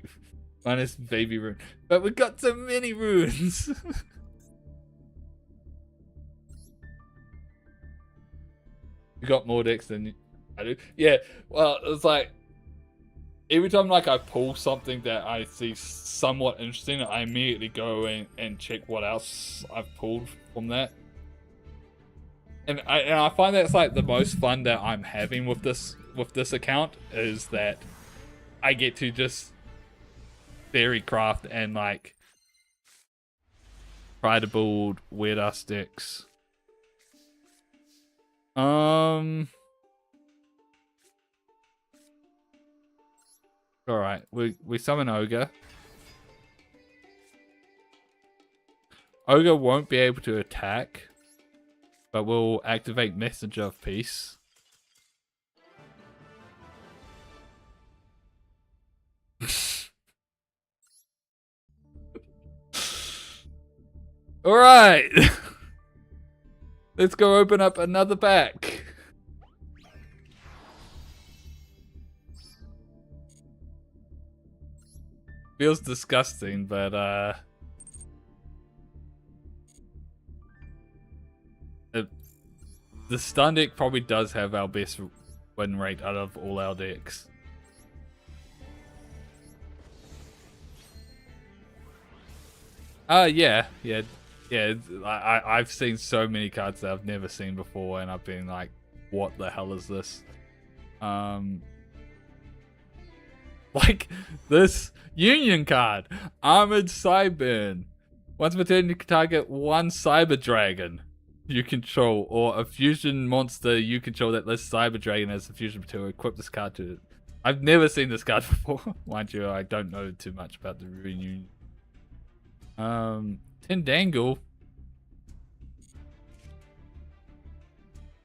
minus baby rune, but we got so many runes. You got more decks than I do. Yeah, well, it's like every time like I pull something that I see somewhat interesting, I immediately go in and check what else I've pulled from that. And I find that's like the most fun that I'm having with this account is that I get to just theory craft and like try to build weird ass decks. Alright, we summon Ogre. Ogre won't be able to attack, but we'll activate Messenger of Peace. Alright! Let's go open up another pack. Feels disgusting, but the stun deck probably does have our best win rate out of all our decks. Yeah. I've seen so many cards that I've never seen before, and I've been like, what the hell is this? Like this Union card, Armored Cyburn. Once per turn, you can target one Cyber Dragon you control, or a fusion monster you control that lists Cyber Dragon as a fusion material. Equip this card to it. I've never seen this card before. Mind you, I don't know too much about the Reunion. Tindangle.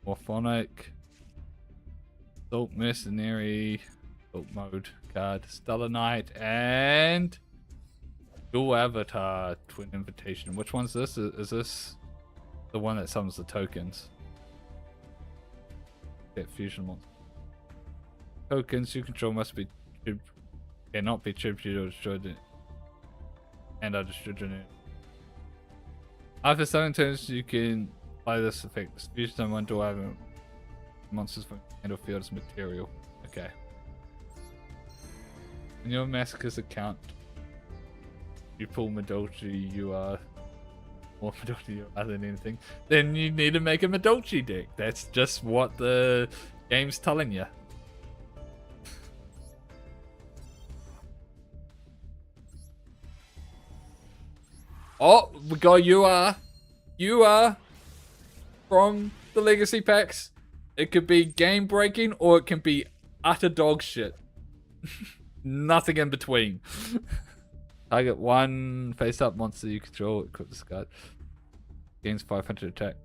Morphonic. Assault Mercenary. Assault Mode card. Stellar Knight. And Dual Avatar Twin Invitation. Which one's this? Is this the one that summons the tokens? Get fusion monster. Tokens you control must be cannot be tributed or destroyed, and are distributed. After 7 turns, you can apply this effect. Fusion someone to have monsters from the field as material. Okay. In your Masochist account, you pull Madolchi, you are more Madolchi you are than anything. Then you need to make a Madolchi deck. That's just what the game's telling you. Oh, we got you are from the legacy packs. It could be game breaking or it can be utter dog shit. Nothing in between. Target one face up monster you control. Equip this card. Gains 500 attack.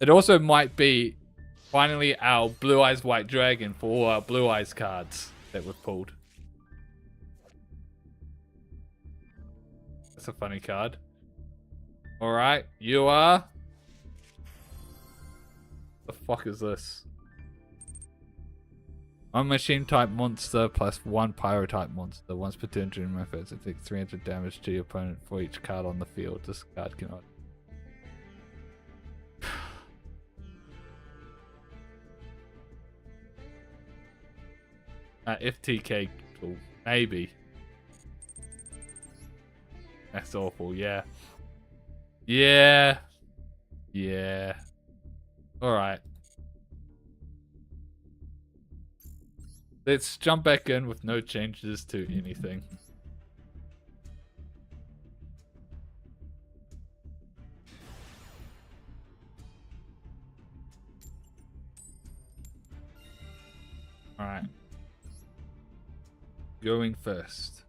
It also might be finally our Blue Eyes White Dragon for all our Blue Eyes cards that we've pulled. That's a funny card. Alright, you are. The fuck is this? One machine type monster plus one pyro type monster. Once per turn during my phase, it takes 300 damage to your opponent for each card on the field. This card cannot. FTK tool. Maybe. That's awful, yeah. Yeah. Yeah. Alright. Let's jump back in with no changes to anything. Alright. Going first.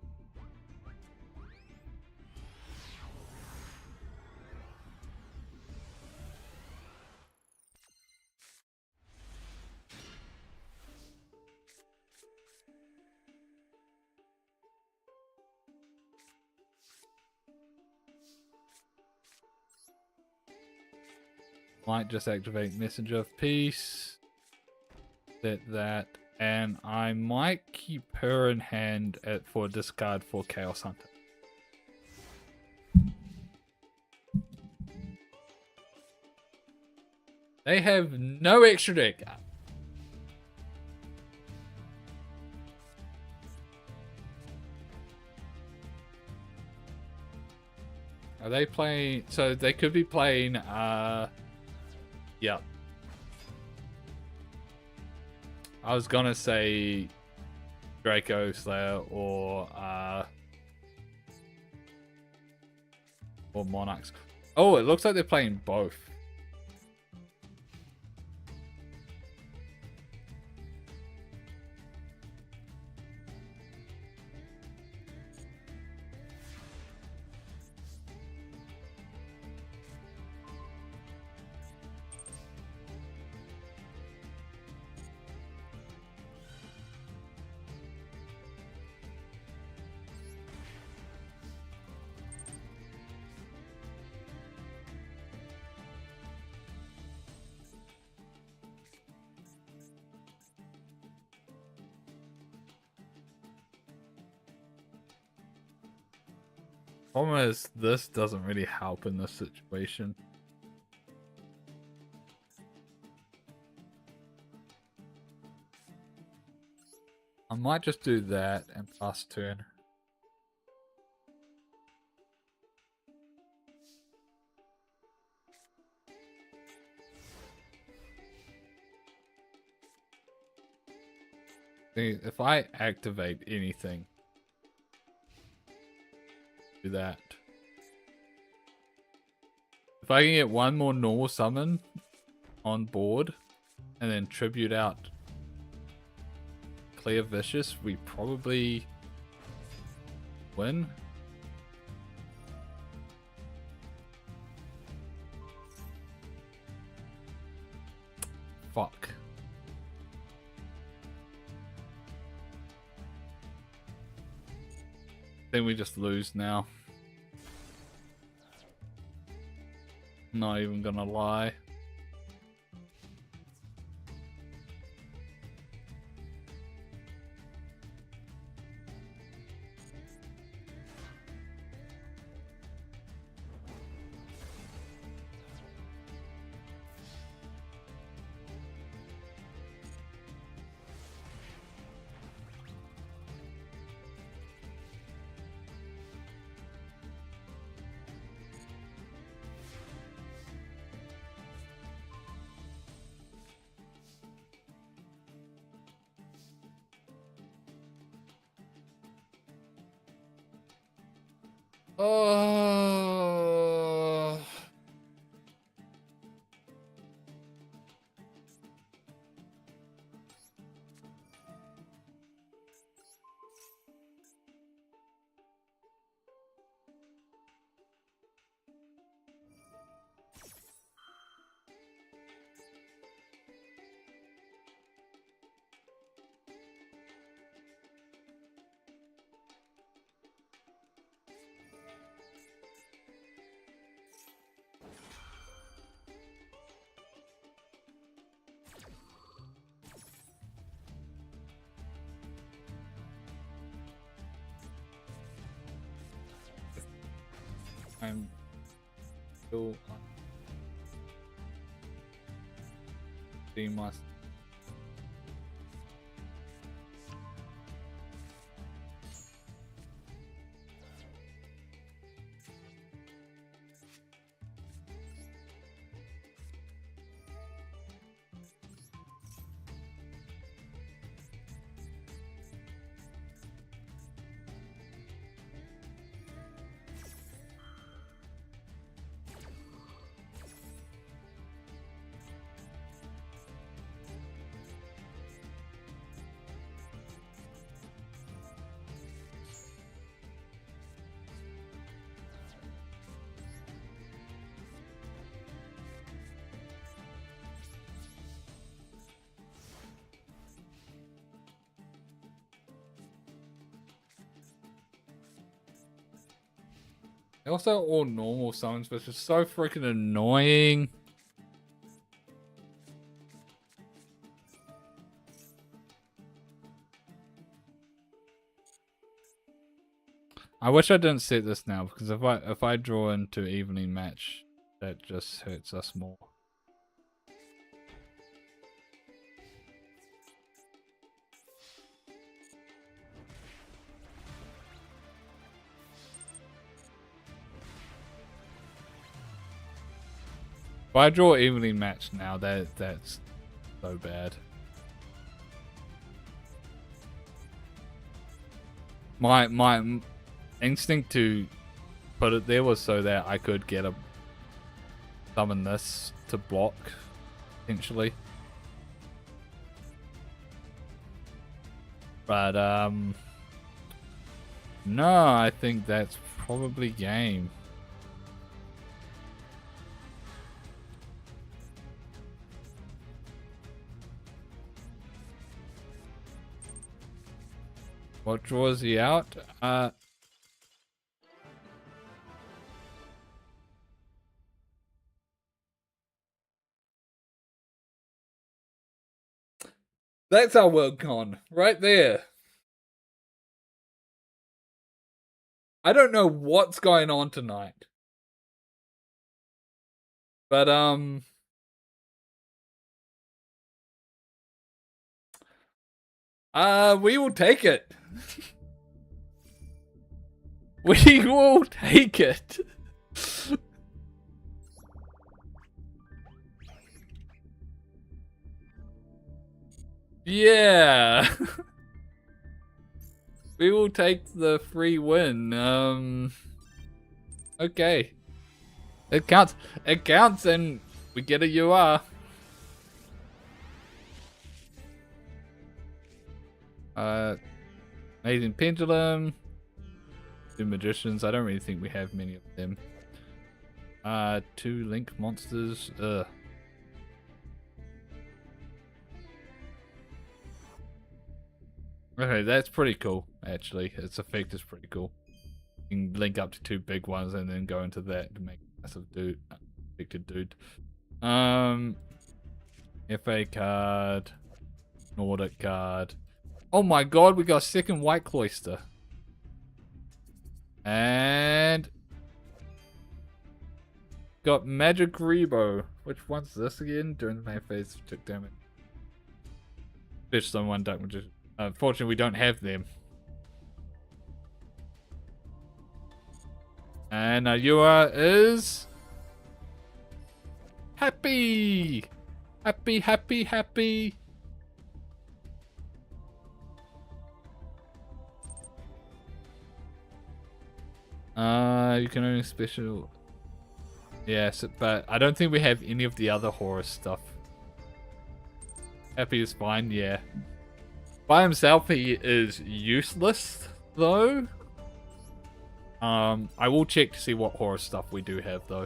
Might just activate Messenger of Peace. Set that. And I might keep her in hand for discard for Chaos Hunter. They have no extra deck. Are they playing? So they could be playing. Yeah. I was gonna say Draco Slayer or Monarchs. Oh, it looks like they're playing both. Problem is, this doesn't really help in this situation. I might just do that and pass turn. See, if I activate anything, do that. If I can get one more normal summon on board and then tribute out Clear Vicious, we probably win. Fuck. Then we just lose now. Not even gonna lie. Oh. I'm still seeing my They're also all normal summons, which is so freaking annoying. I wish I didn't set this now, because if I draw into evening match, that just hurts us more. I draw evenly matched now, that's so bad. My instinct to put it there was so that I could get a summon this to block, potentially. But no, I think that's probably game. What draws he out? That's our world con, right there. I don't know what's going on tonight. But, we will take it. We will take it. Yeah. We will take the free win. Okay. It counts. It counts, and we get a UR. Amazing Pendulum. Two Magicians. I don't really think we have many of them. 2 Link Monsters. Okay, that's pretty cool, actually. Its effect is pretty cool. You can link up to 2 big ones and then go into that to make a massive dude. Affected dude. FA card. Nordic card. Oh my god, we got a second White Cloister. And got Magic Rebo. Which one's this again? During the main phase, took damage. Fish someone, Dark Magician. Unfortunately, we don't have them. And Yugioh is happy, happy, happy, happy. You can only special. Yes, but I don't think we have any of the other horror stuff. Happy is fine, yeah. By himself, he is useless, though. I will check to see what horror stuff we do have, though.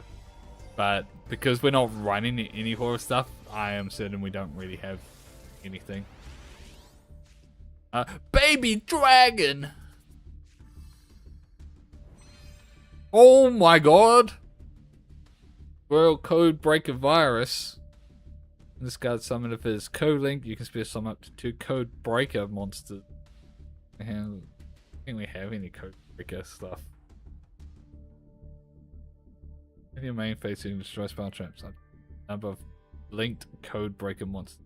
But because we're not running any horror stuff, I am certain we don't really have anything. Baby dragon! Oh my god! World Code Breaker Virus. This card summon if it is co-linked, you can special summon up to 2 Code Breaker monsters. I don't think we have any Code Breaker stuff. In your main phase, you can destroy spell traps. Number of linked Code Breaker monsters.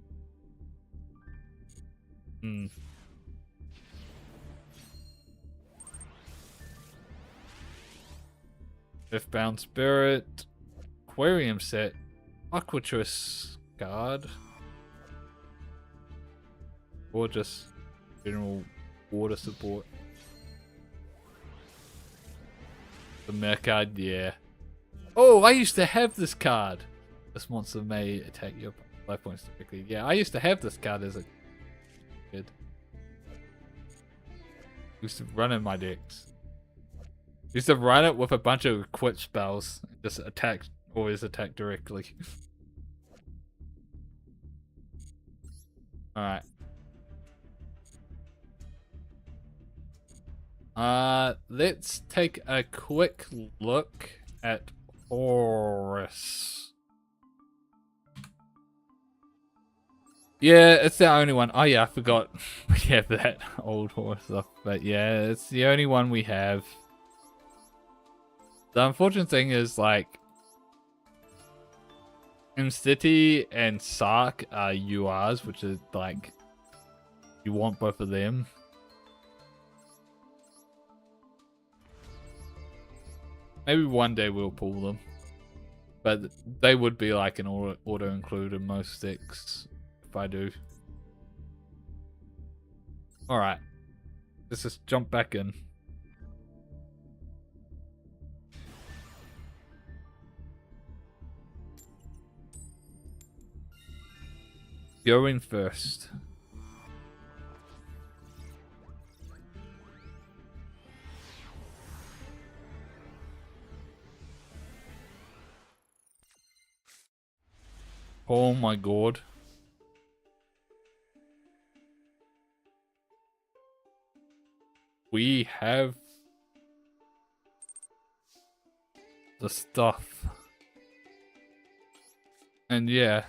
Earthbound Spirit, Aquarium Set, Aquatrus Guard, or just general water support. The Mer card, yeah. Oh, I used to have this card. This monster may attack your life points typically. Yeah, I used to have this card as a kid. Used to run in my decks. Used to run it with a bunch of equip spells. Just attack, always attack directly. Alright. Let's take a quick look at Horus. Yeah, it's the only one. Oh yeah, I forgot we have that old Horus stuff. But yeah, it's the only one we have. The unfortunate thing is, like, City and Sark are URs, which is like, you want both of them. Maybe one day we'll pull them. But they would be like an auto include in most sticks if I do. Alright. Let's just jump back in. Going first. Oh my god. We have the stuff. And yeah.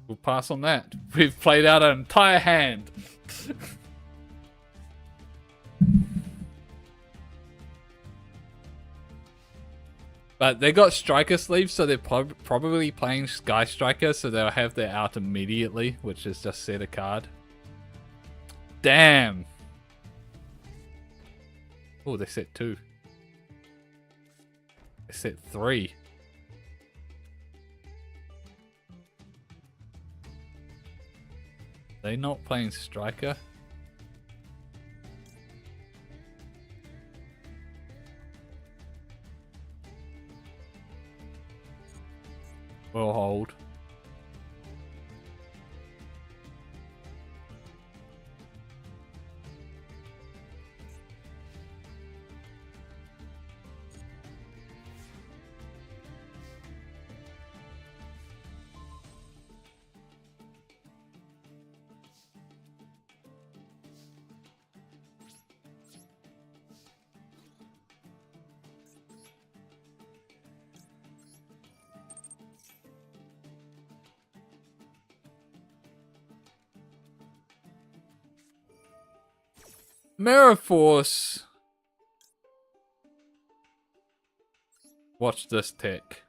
We'll pass on that. We've played out an entire hand. But they got Striker sleeves, so they're probably playing Sky Striker, so they'll have their out immediately, which is just set a card. Damn. Oh, they set 2. They set 3. They not playing Striker? We'll hold. Mirror Force. Watch this tick.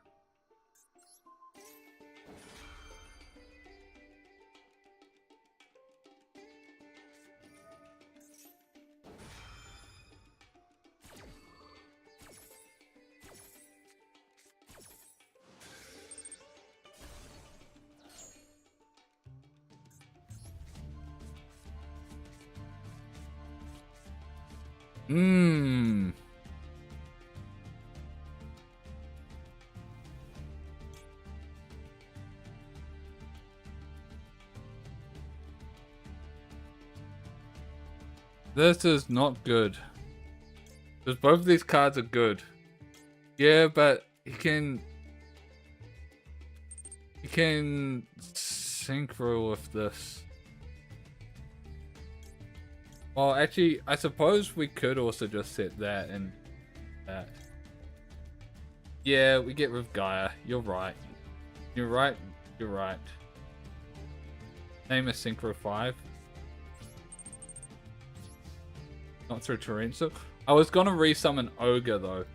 Mmm. This is not good. Because both of these cards are good. Yeah, but he can synchro with this. Well, actually, I suppose we could also just set that and that. Yeah, we get rid of Gaia. You're right. You're right. You're right. Name is Synchro 5. Not through Torrential. I was gonna resummon Ogre though.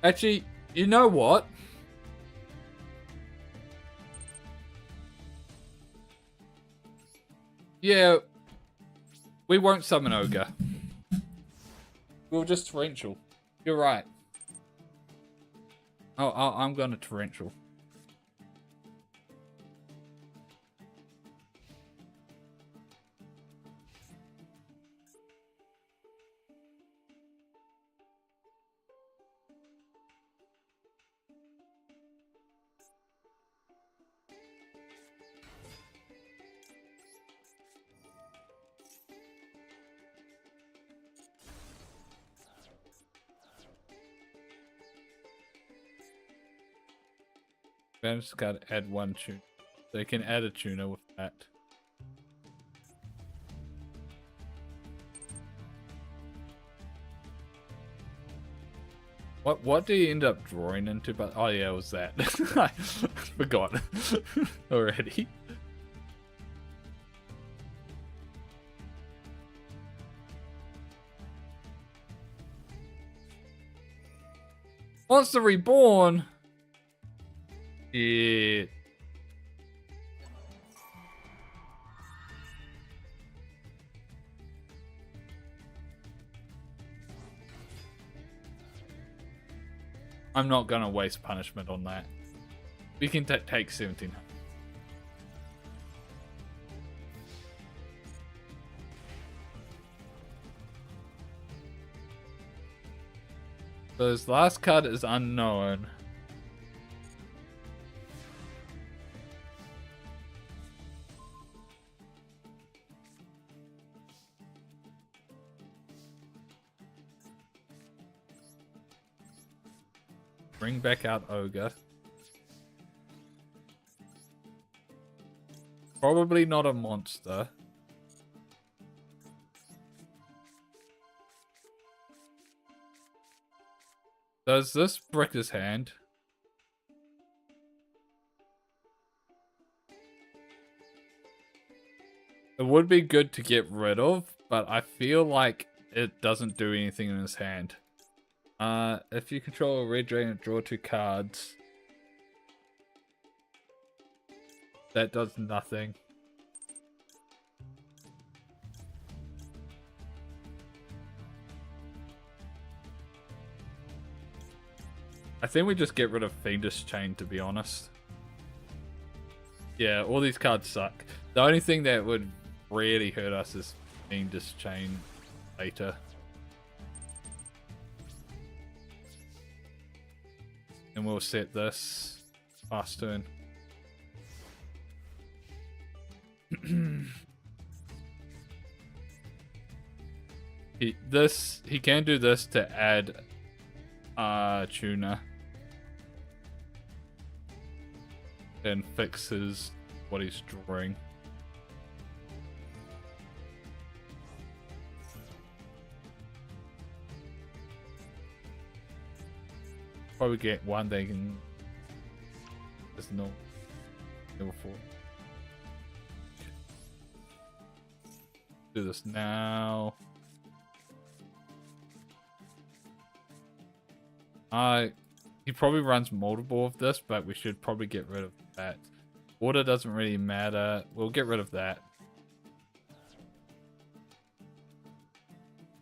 Actually, you know what? Yeah, we won't summon Ogre. We'll just Torrential. You're right. Oh, I'm gonna Torrential. I just gotta add one tune. They can add a tuner with that. What do you end up drawing into? But oh yeah, it was that. I forgot already. Monster Reborn. Yeah. I'm not gonna waste punishment on that. We can take 17. So his last card is unknown. Bring back out Ogre. Probably not a monster. Does this brick his hand? It would be good to get rid of, but I feel like it doesn't do anything in his hand. If you control a red dragon, draw 2 cards. That does nothing. I think we just get rid of Fiendish Chain, to be honest. Yeah, all these cards suck. The only thing that would really hurt us is Fiendish Chain later. And we'll set this last turn. He can do this to add tuna and fixes what he's drawing. Probably get one they can just no level 4. Do this now. He probably runs multiple of this, but we should probably get rid of that. Water doesn't really matter. We'll get rid of that.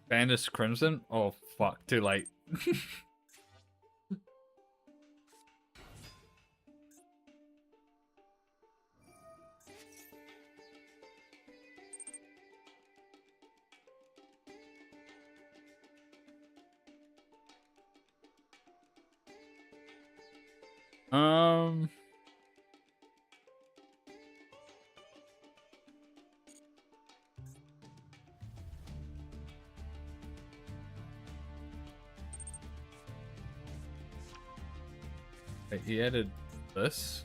Bandis Crimson? Oh fuck, too late. He added this.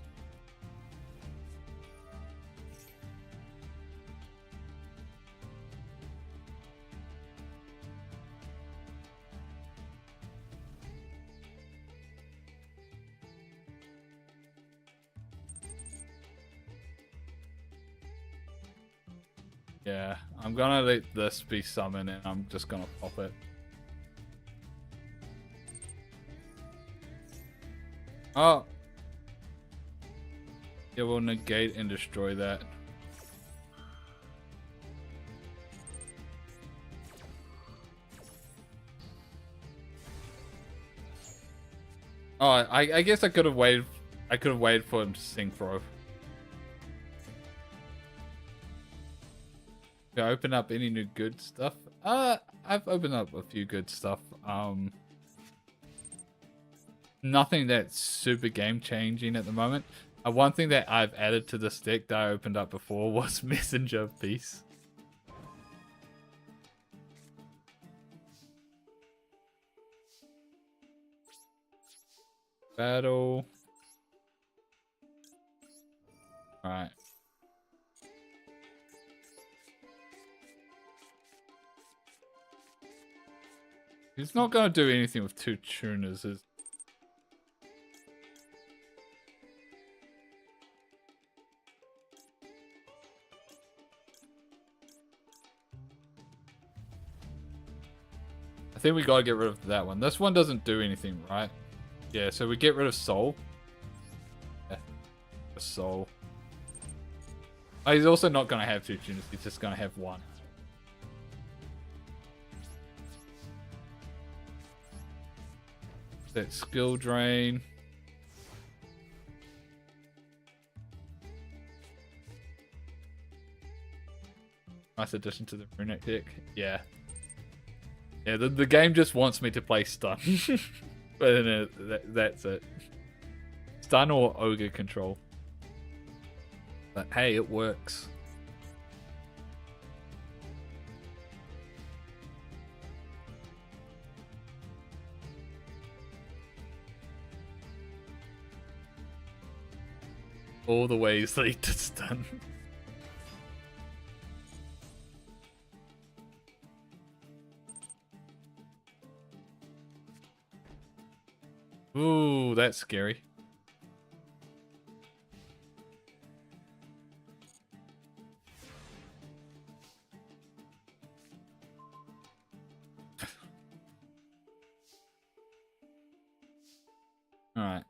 Yeah, I'm gonna let this be summoned and I'm just gonna pop it. Oh! Yeah, we'll negate and destroy that. Oh, I guess I could have waited. I could have waited for him to synchro. Did I open up any new good stuff? I've opened up a few good stuff. Nothing that's super game changing at the moment. One thing that I've added to this deck that I opened up before was Messenger of Peace. Battle. Alright. He's not going to do anything with 2 tuners, is I think we gotta get rid of that one. This one doesn't do anything, right? Yeah, so we get rid of Soul. Yeah, Soul. Oh, he's also not gonna have 2 tuners, he's just gonna have 1. That skill drain. Nice addition to the runic deck. Yeah. Yeah, the game just wants me to play stun. But that's it. Stun or ogre control. But hey, it works. All the ways lead to stun. Ooh, that's scary. All right.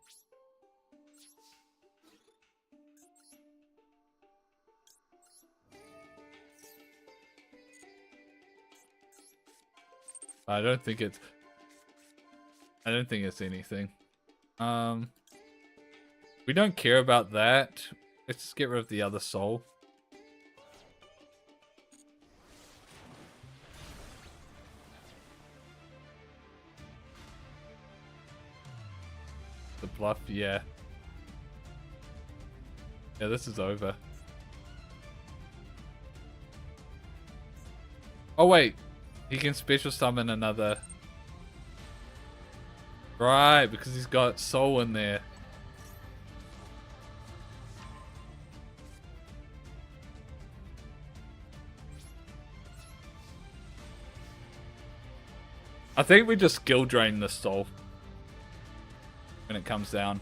I don't think it's anything. We don't care about that. Let's just get rid of the other soul. The bluff, yeah. Yeah, this is over. Oh wait, he can special summon another. Right, because he's got soul in there. I think we just skill drain the soul when it comes down.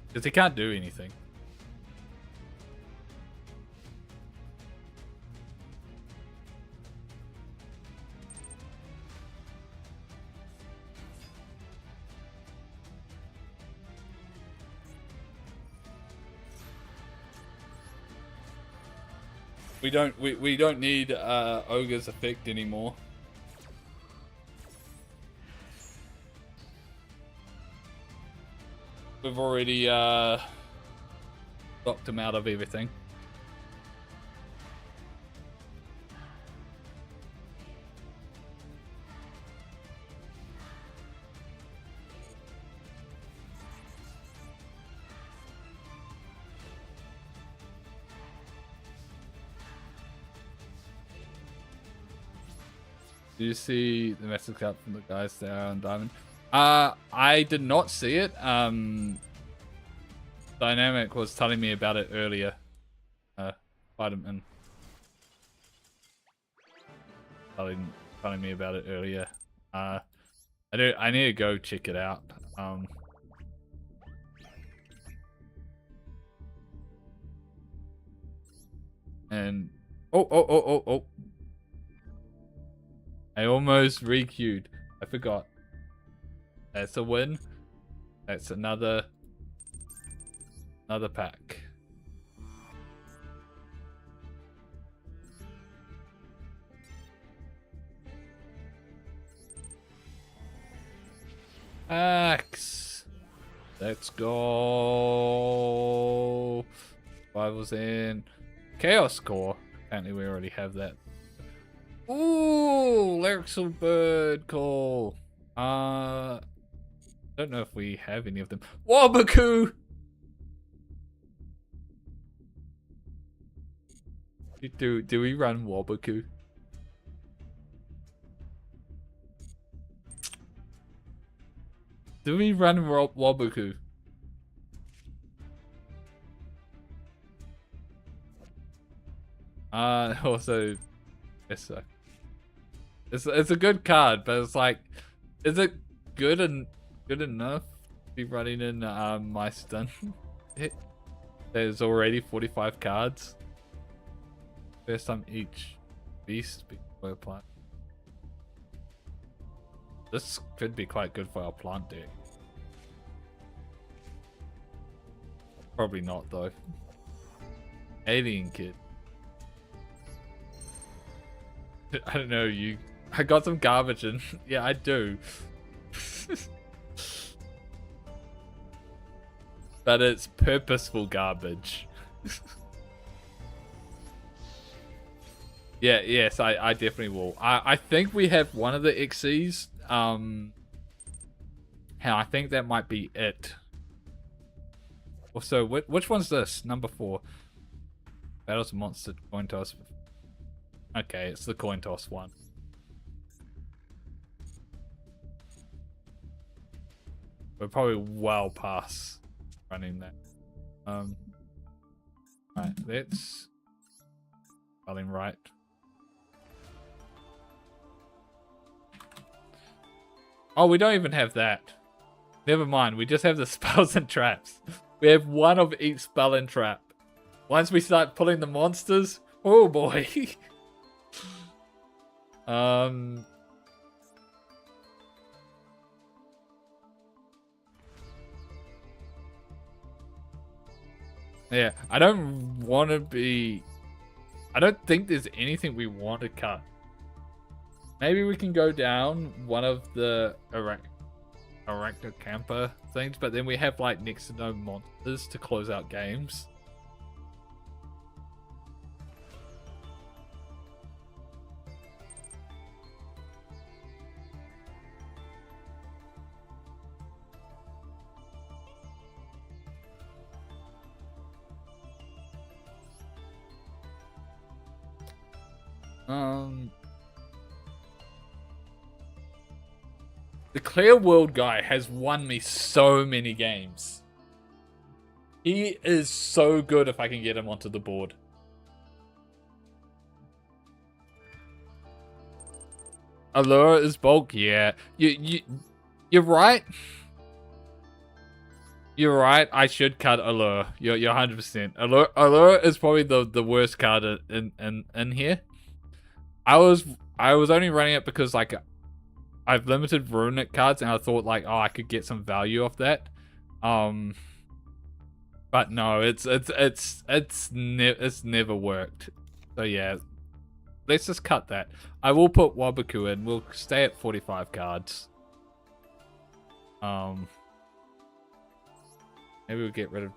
Because he can't do anything. We don't need Ogre's effect anymore. We've already locked him out of everything. Do you see the message up from the guys there on Diamond? I did not see it. Dynamic was telling me about it earlier. Vitamin. Telling me about it earlier. I need to go check it out. And oh. I almost re-queued. I forgot. That's a win. That's another pack. Axe. Let's go. Rivals in. Chaos Core. Apparently we already have that. Ooh, Lyrical Bird Call. Don't know if we have any of them. Wabaku! Do we run Wabaku? Do we run Wabaku? Also, it's a good card, but it's like, is it good enough to be running in my stun? There's already 45 cards. First time each beast before plant. This could be quite good for our plant deck. Probably not though. Alien Kid. I don't know, I got some garbage in. Yeah, I do. But it's purposeful garbage. Yeah, yes, I definitely will. I think we have one of the XCs. And I think that might be it. Also, which one's this? Number 4. Battles monster coin toss. Okay, it's the coin toss one. We're probably well past running that. Right, let's spelling right. Oh, we don't even have that. Never mind, we just have the spells and traps. We have one of each spell and trap. Once we start pulling the monsters, oh boy. Yeah, I don't want to be... I don't think there's anything we want to cut. Maybe we can go down one of the Arachnocampa things, but then we have like next to no monsters to close out games. The Clear World guy has won me so many games. He is so good if I can get him onto the board. Allure is bulk, yeah. You're right. You're right. I should cut Allure. You're 100%. Allure is probably the worst card in here. I was only running it because like I've limited runic cards and I thought like, oh, I could get some value off that. But no, it's never worked. So yeah, let's just cut that. I will put Wabaku in. We'll stay at 45 cards. Maybe we'll get rid of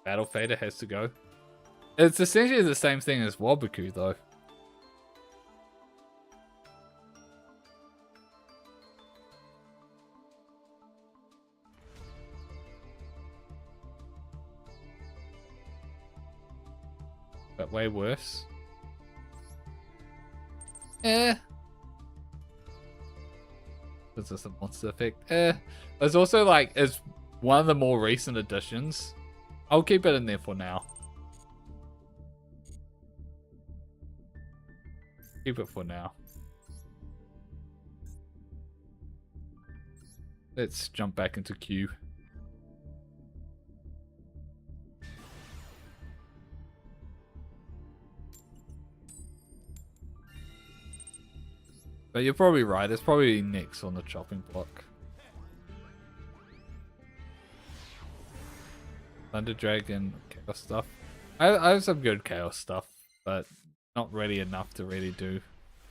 Battle Fader has to go. It's essentially the same thing as Wabaku though. But way worse. Is this a monster effect? It's also like, it's one of the more recent additions. I'll keep it in there for now. Keep it for now. Let's jump back into queue. But you're probably right. It's probably next on the chopping block. Thunder Dragon, Chaos stuff. I have some good Chaos stuff, but not really enough to really do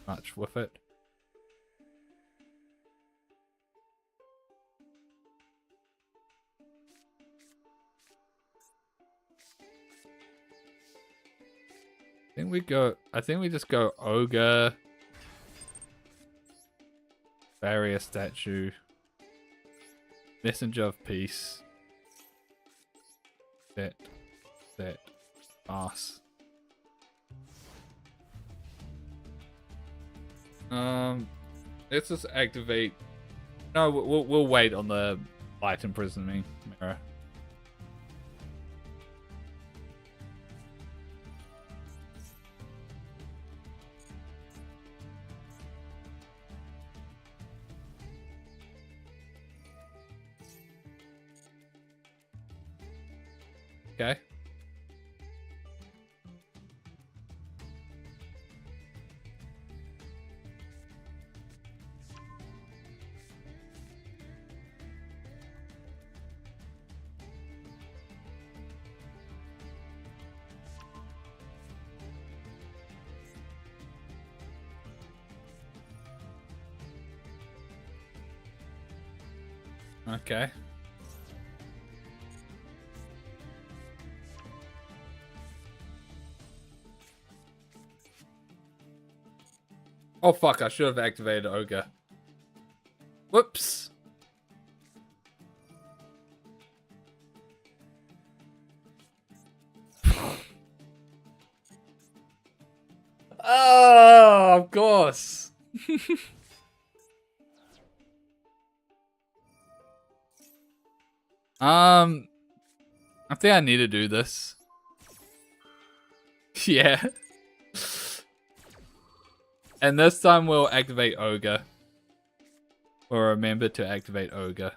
much with it. I think we just go Ogre, Barrier Statue, Messenger of Peace, that, Pass. Let's just activate. No, we'll wait on the light imprisoning mirror. Okay. Okay. Oh fuck, I should have activated Ogre. Whoops. Oh, of course. I think I need to do this. Yeah. And this time we'll activate Ogre. Or remember to activate Ogre.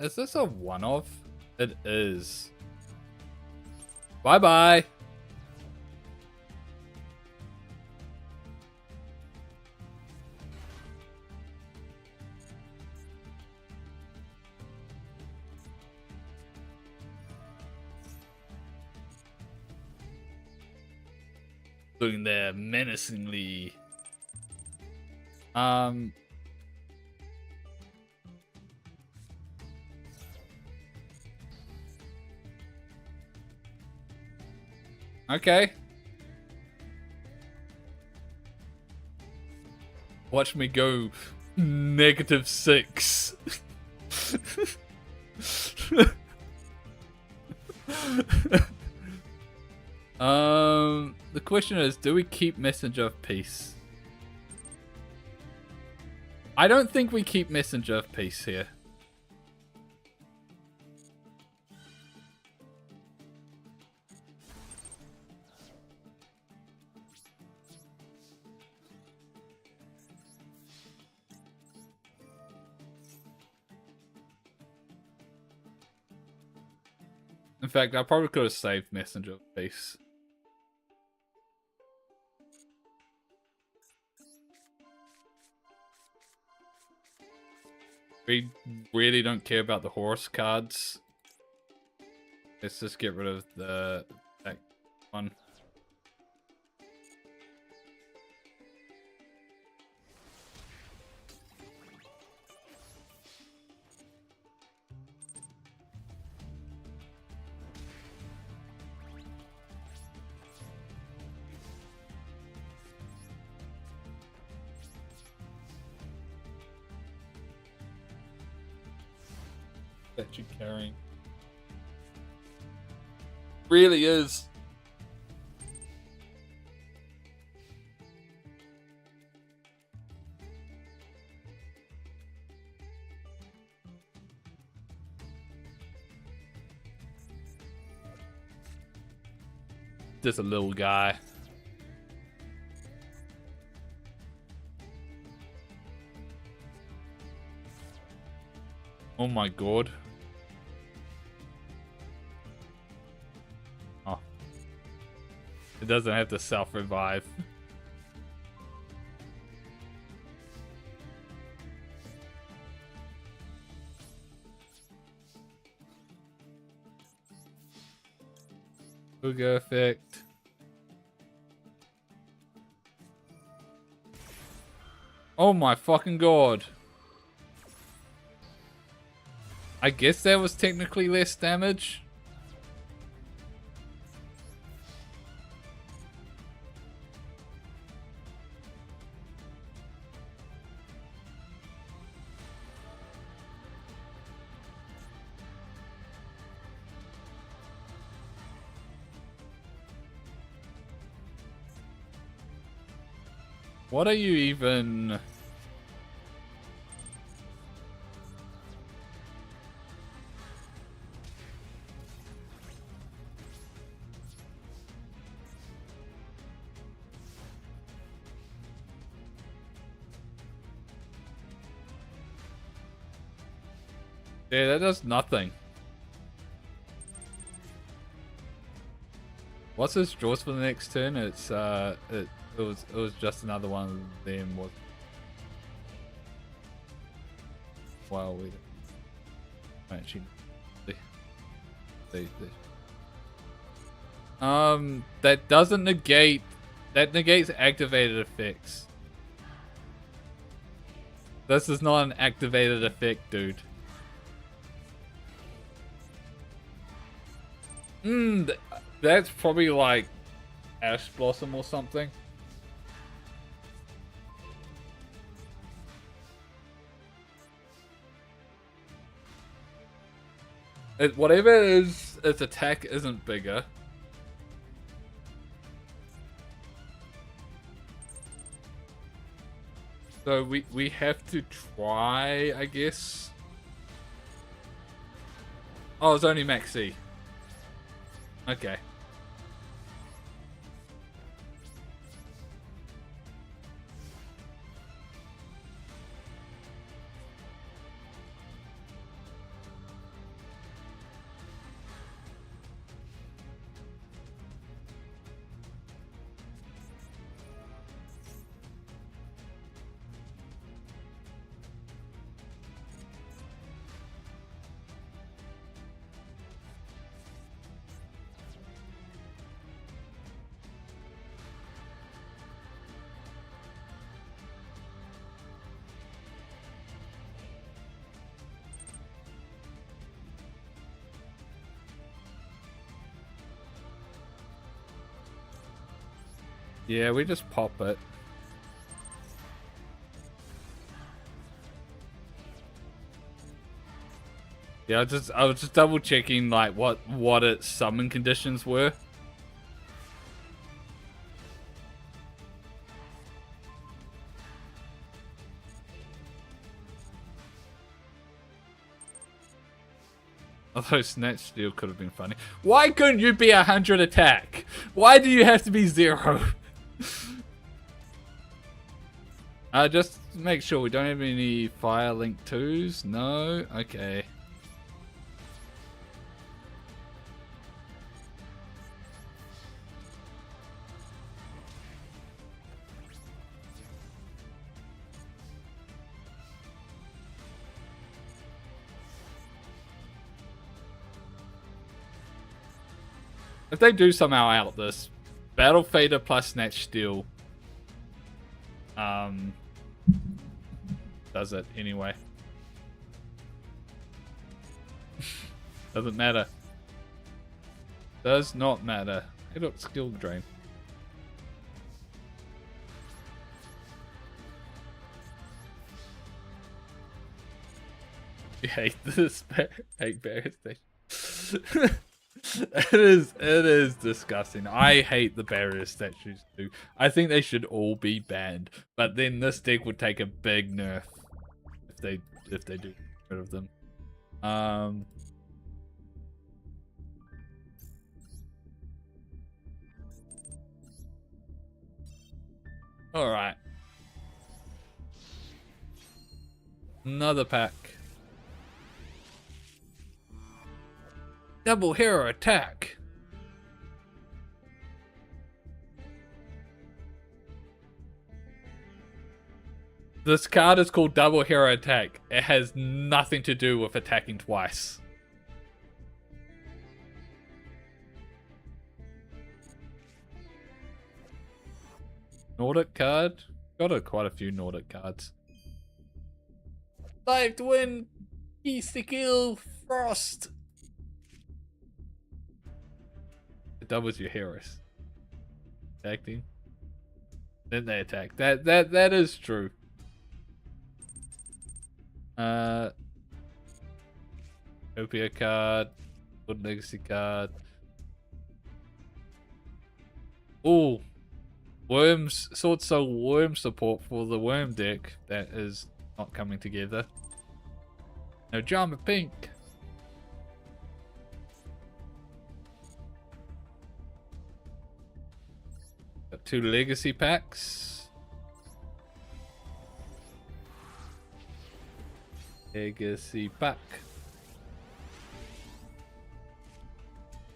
Is this a one-off? It is. Bye-bye. Looking there menacingly. Okay. Watch me go -6. The question is, do we keep Messenger of Peace? I don't think we keep Messenger of Peace here. In fact, I probably could have saved Messenger of Peace. We really don't care about the horse cards. Let's just get rid of that one. That you're carrying. Really is. Just a little guy. Oh my god. Oh. It doesn't have to self-revive. Yugioh effect. Oh my fucking god. I guess that was technically less damage. What are you even... Yeah, that does nothing. What's his draws for the next turn? It's it was just another one of them. Was well, we actually see. That doesn't negate. That negates activated effects. This is not an activated effect, dude. That's probably like Ash Blossom or something. Whatever it is, its attack isn't bigger. So we have to try, I guess. Oh, it's only Max C. Okay. Yeah, we just pop it. Yeah, I was just double checking like what its summon conditions were. Although Snatch Steal could have been funny. Why couldn't you be 100 attack? Why do you have to be 0? Just make sure we don't have any Fire Link 2s. No? Okay. If they do somehow out this, Battle Fader plus Snatch Steal does it anyway. Doesn't matter. Does not matter. Hey look, skill drain. You hate this hate barrier station. It is disgusting. I hate the barrier statues too. I think they should all be banned. But then this deck would take a big nerf if they do get rid of them. Alright. Another pack. Double hero attack. This card is called Double Hero Attack. It has nothing to do with attacking twice. Nordic card? Got quite a few Nordic cards. Live to win! East to kill! Frost! It doubles your heroes. Attacking. Then they attack. That is true. Opia card. Good legacy card. Ooh. Worms, Sword Soul Worm support for the Worm deck that is not coming together. No Drama Pink. Got 2 legacy packs. Legacy pack.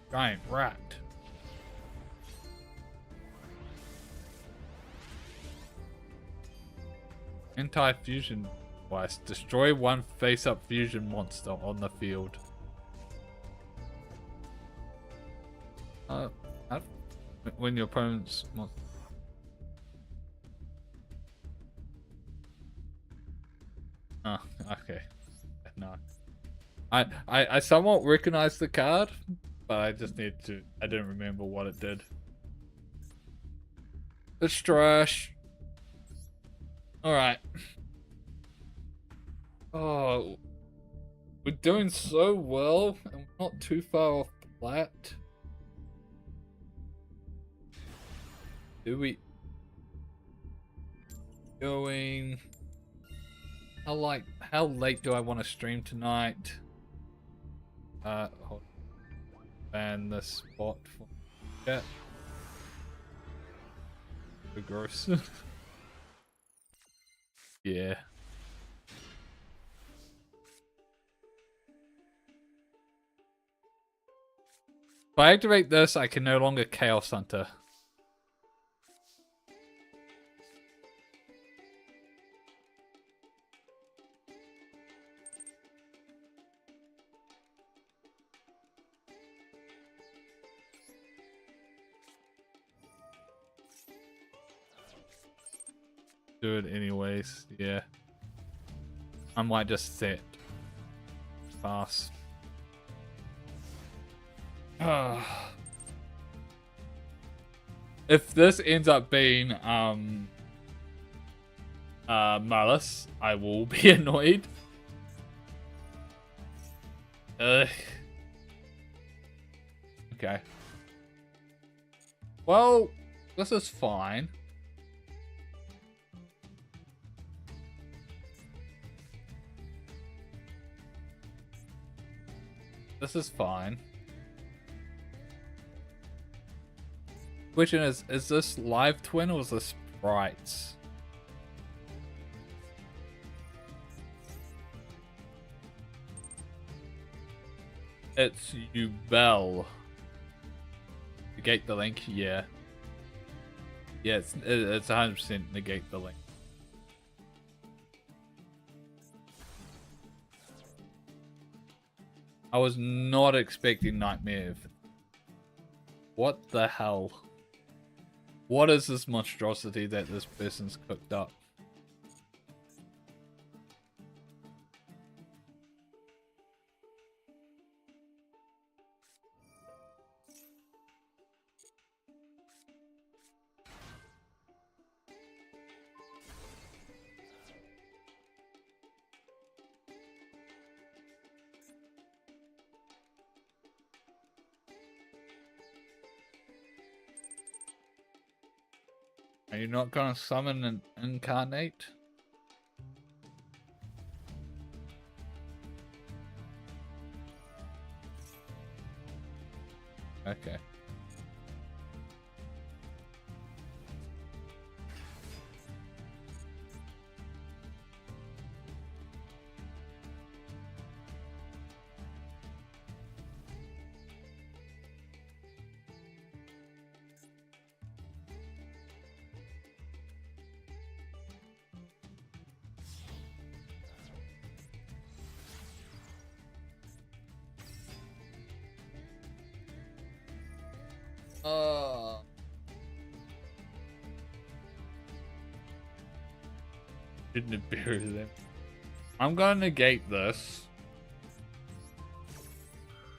Giant Rat. Anti-fusion device. Destroy 1 face-up fusion monster on the field. How When your opponent's... Oh, okay. No. I somewhat recognized the card, but I just need to... I didn't remember what it did. It's trash. Alright. Oh... We're doing so well, and we're not too far off flat. Do we... Going... How late do I want to stream tonight? Hold on. Ban the spot for chat. So gross. Yeah. If I activate this, I can no longer Chaos Hunter. Do it anyways, yeah. I might just set fast. If this ends up being Malice, I will be annoyed. Ugh. Okay. Well, this is fine. This is fine. Question is this live twin or is this sprites? It's Duel. Negate the link, yeah. Yeah, it's 100% negate the link. I was not expecting Nightmare. What the hell? What is this monstrosity that this person's cooked up? Are you not gonna summon and incarnate? Okay. Didn't bury them. I'm gonna negate this.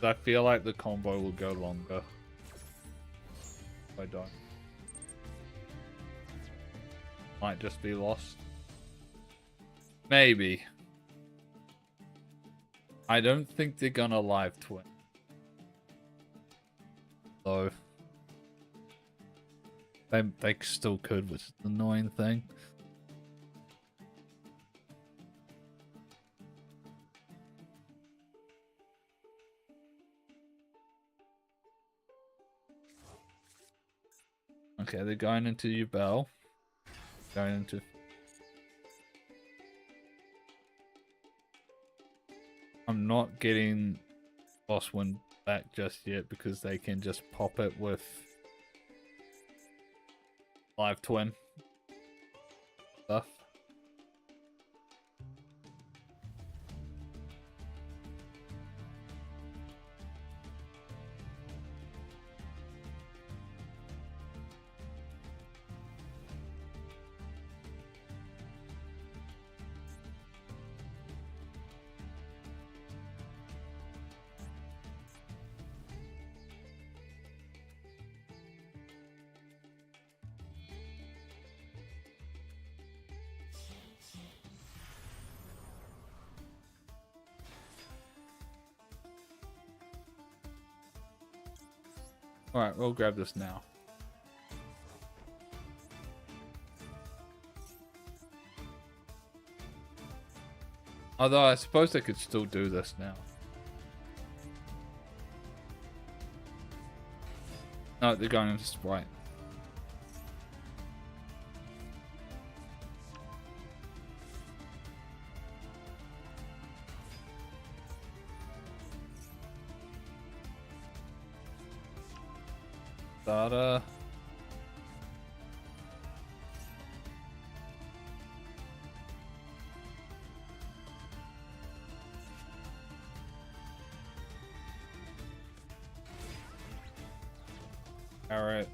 I feel like the combo will go longer. If I don't. Might just be lost. Maybe. I don't think they're gonna live twin. So they still could, which is the annoying thing. Okay, they're going into Yugioh. Going into... I'm not getting Boss Wind back just yet because they can just pop it with live twin stuff. Alright, we'll grab this now. Although I suppose I could still do this now. No, they're going into Sprite. Data. Carrot.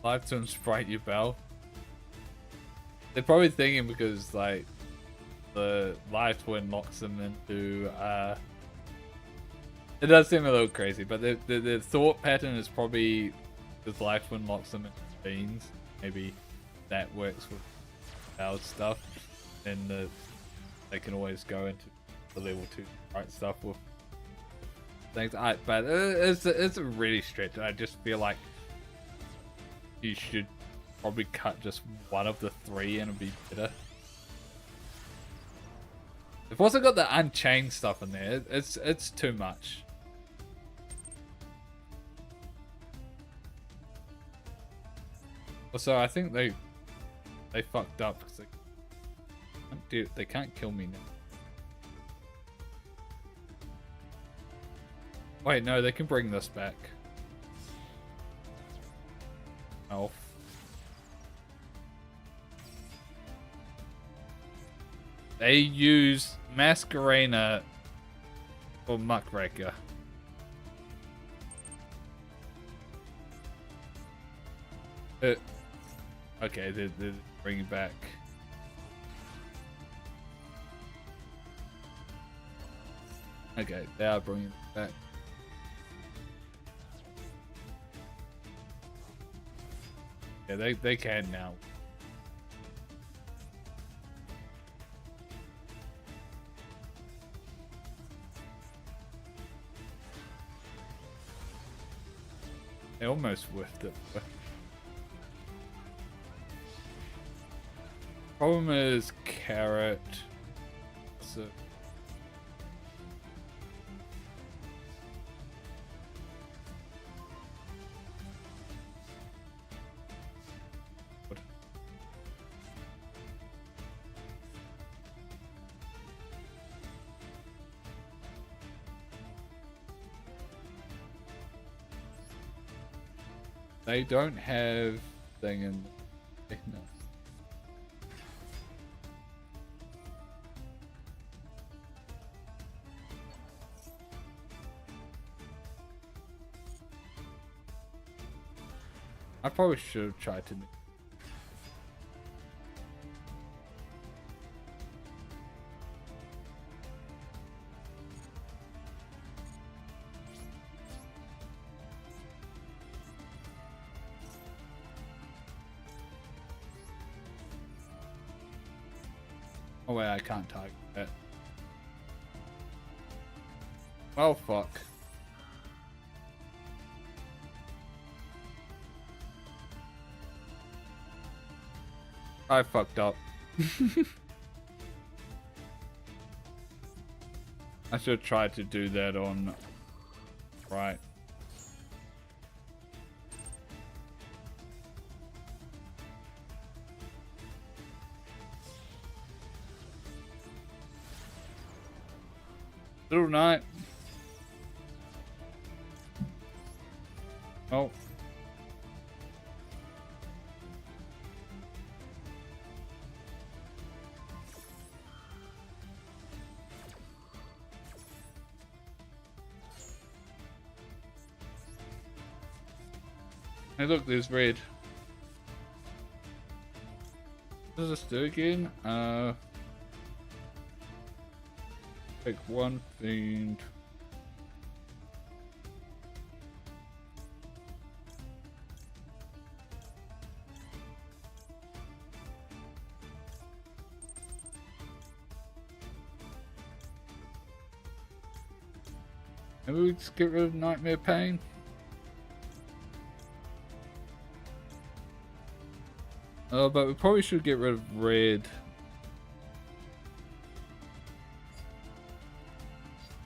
Live to Sprite you bell. They're probably thinking because like the live twin locks them into it does seem a little crazy, but the thought pattern is probably the live twin locks them into beans. Maybe that works with our stuff, and they can always go into the level 2 right stuff with things. But it's a really stretch. I just feel like you should probably cut just one of the 3 and it'd be better. They've also got the Unchained stuff in there. It's too much. Also, I think they fucked up because they can't kill me now. Wait, no, they can bring this back. Oh. They use Masquerena or Muckraker. Okay, they're bringing back. Okay, they are bringing it back. Yeah, they can now. They almost whiffed it. Problem is carrot. So they don't have thing in. No. I probably should have tried to. Oh wait, I can't target that. Well, fuck. I fucked up. I should have tried to do that on right. Little night. Oh. Hey look, there's red. What does this do again? Take one fiend. Maybe we just get rid of Nightmare Pain. Oh, but we probably should get rid of Red.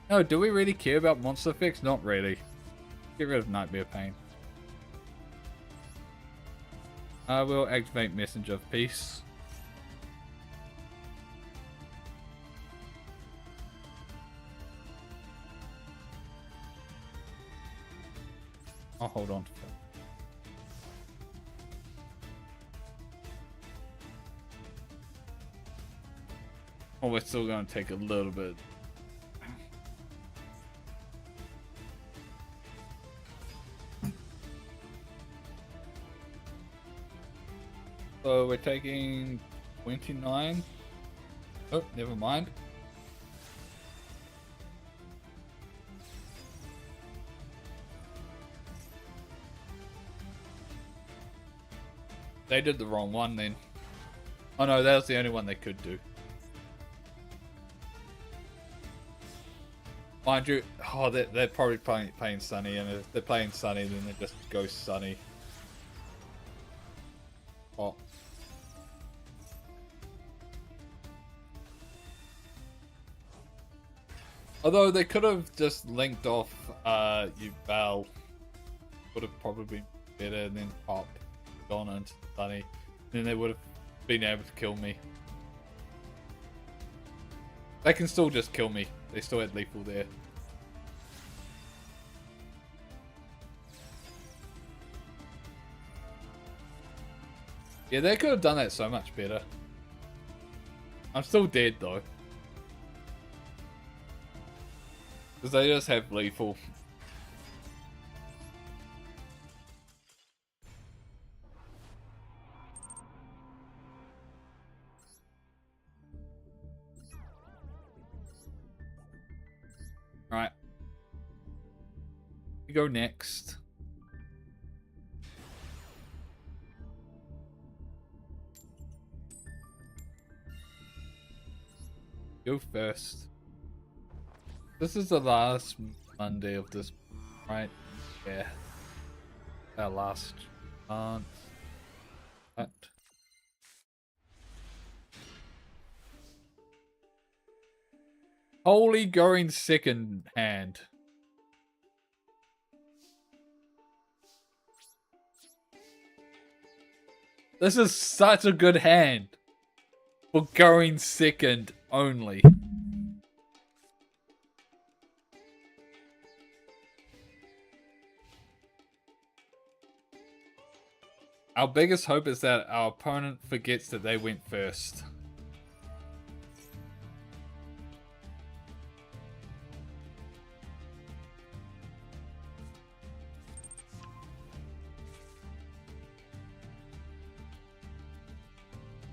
No, do we really care about monster effects? Not really. Get rid of Nightmare Pain. We'll activate Messenger of Peace. I'll hold on to that. Oh, we're still going to take a little bit. So we're taking 29. Oh, never mind. They did the wrong one then. Oh no, that was the only one they could do. Mind you, oh, they're probably playing Sunny, and if they're playing Sunny, then they just go Sunny. Oh. Although they could have just linked off Duel. Would have probably been better, and then pop gone into Sunny. Then they would have been able to kill me. They can still just kill me. They still had lethal there. Yeah, they could have done that so much better. I'm still dead though. Because they just have lethal. Alright. We go next. Go first. This is the last Monday of this, right? Yeah. Our last chance. What? Holy going second hand. This is such a good hand for going second only. Our biggest hope is that our opponent forgets that they went first.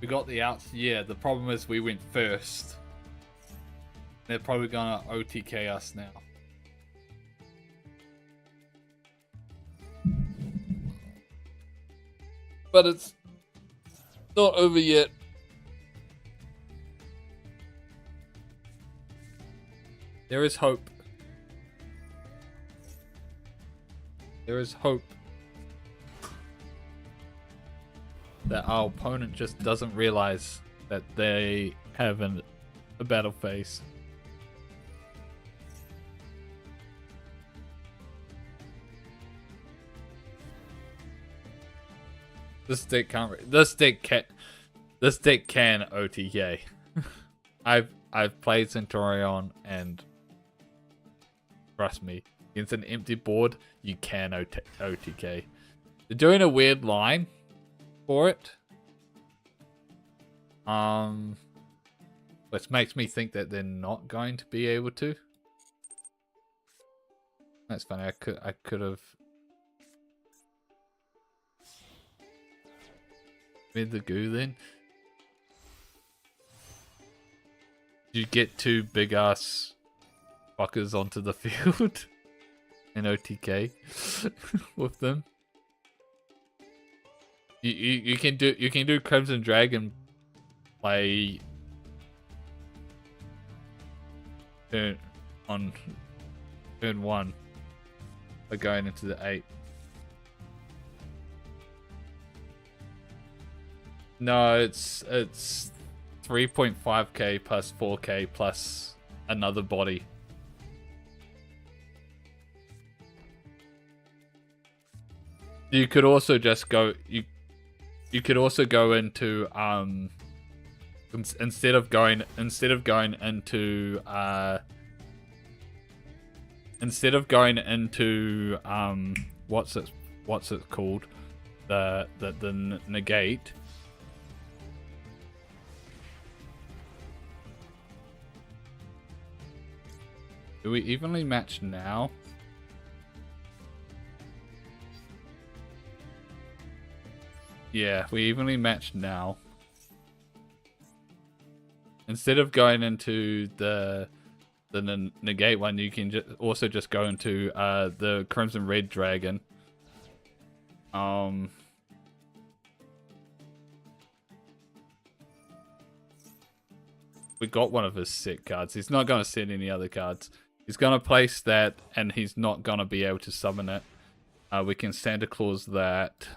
We got the outs. Yeah, the problem is we went first. They're probably gonna OTK us now. But it's not over yet. There is hope. There is hope that our opponent just doesn't realize that they have a battle phase. This deck can't. This deck can OTK. I've played Centurion, and trust me, against an empty board, you can OTK. They're doing a weird line for it. Which makes me think that they're not going to be able to. That's funny. I could have made the goo then. You get two big ass fuckers onto the field and OTK with them. You can do Crimson Dragon play turn on Turn 1. We're going into the 8. No, it's 3.5k plus 4k plus another body. You could also just go you could also go into instead of going into what's it called, the negate. Do we evenly match now? Yeah, we evenly match now. Instead of going into the negate one, you can also just go into the Crimson Red Dragon. We got one of his set cards. He's not going to set any other cards. He's going to place that, and he's not going to be able to summon it. We can Santa Claus that.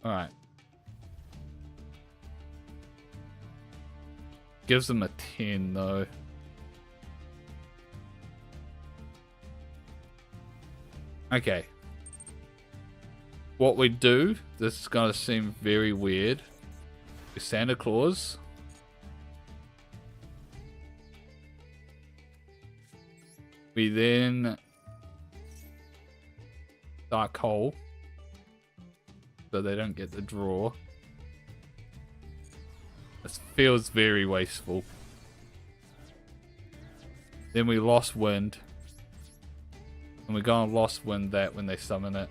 Alright. Gives them a 10 though. Okay. What we do, this is gonna seem very weird, is Santa Claus. We then Dark Hole, so they don't get the draw. This feels very wasteful. Then we Lost Wind. And we're gonna Lost Wind that when they summon it.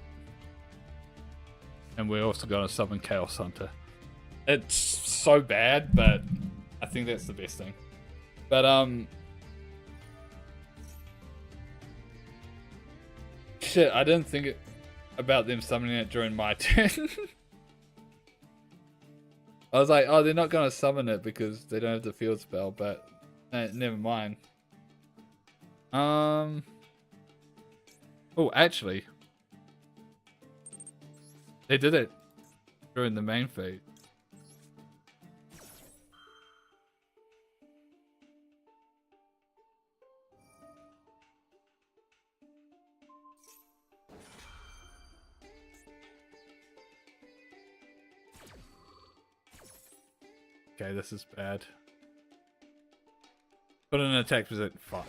And we're also gonna summon Chaos Hunter. It's so bad, but I think that's the best thing. But shit, I didn't think about them summoning it during my turn. I was like, oh, they're not gonna summon it because they don't have the field spell, but never mind. Oh, actually, they did it during the main phase. Okay, this is bad. Put an attack visit. Fuck.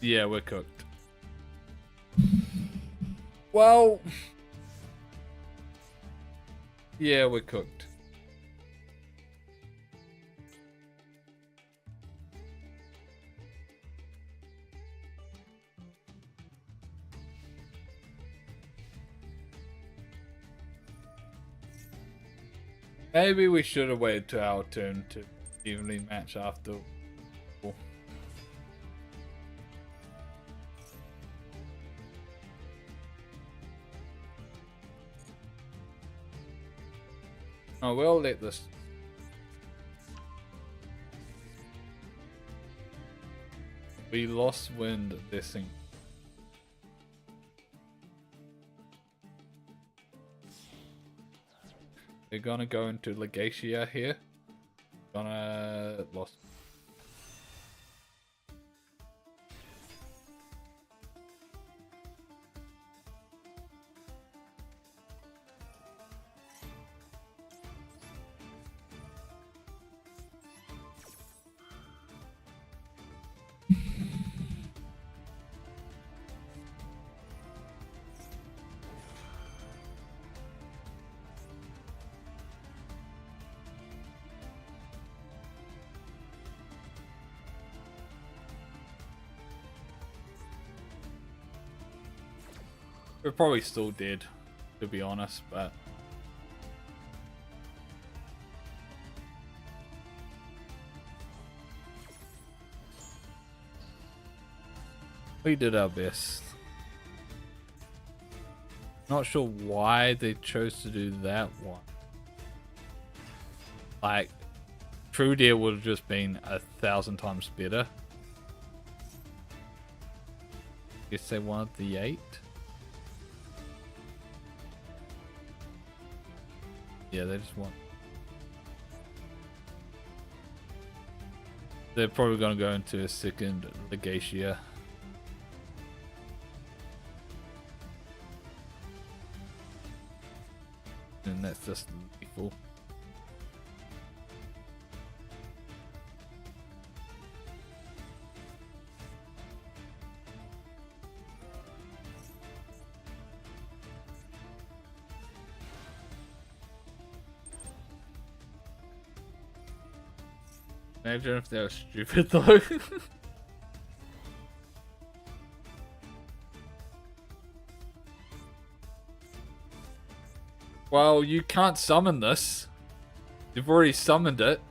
Yeah, we're cooked. Well, yeah, we're cooked. Maybe we should have waited to our turn to evenly match after. Oh, we'll let this. We Lost Wind this thing. They're gonna go into Legacia here. Gonna Lost. We're probably still dead, to be honest, but we did our best. Not sure why they chose to do that one. Like, True Deer would have just been 1,000 times better. Guess they wanted the 8. Yeah, they just want. They're probably going to go into a second Legacia. And that's just lethal. Imagine if they were stupid though. Well, you can't summon this. You've already summoned it.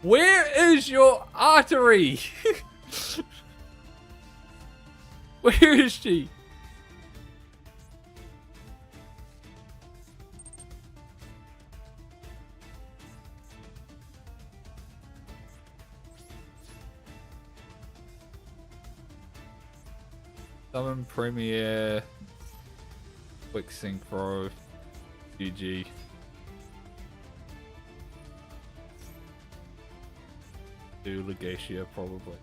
Where is your artery? Where is she? Summon Premier. Quick Synchro. GG. Do Legacia probably.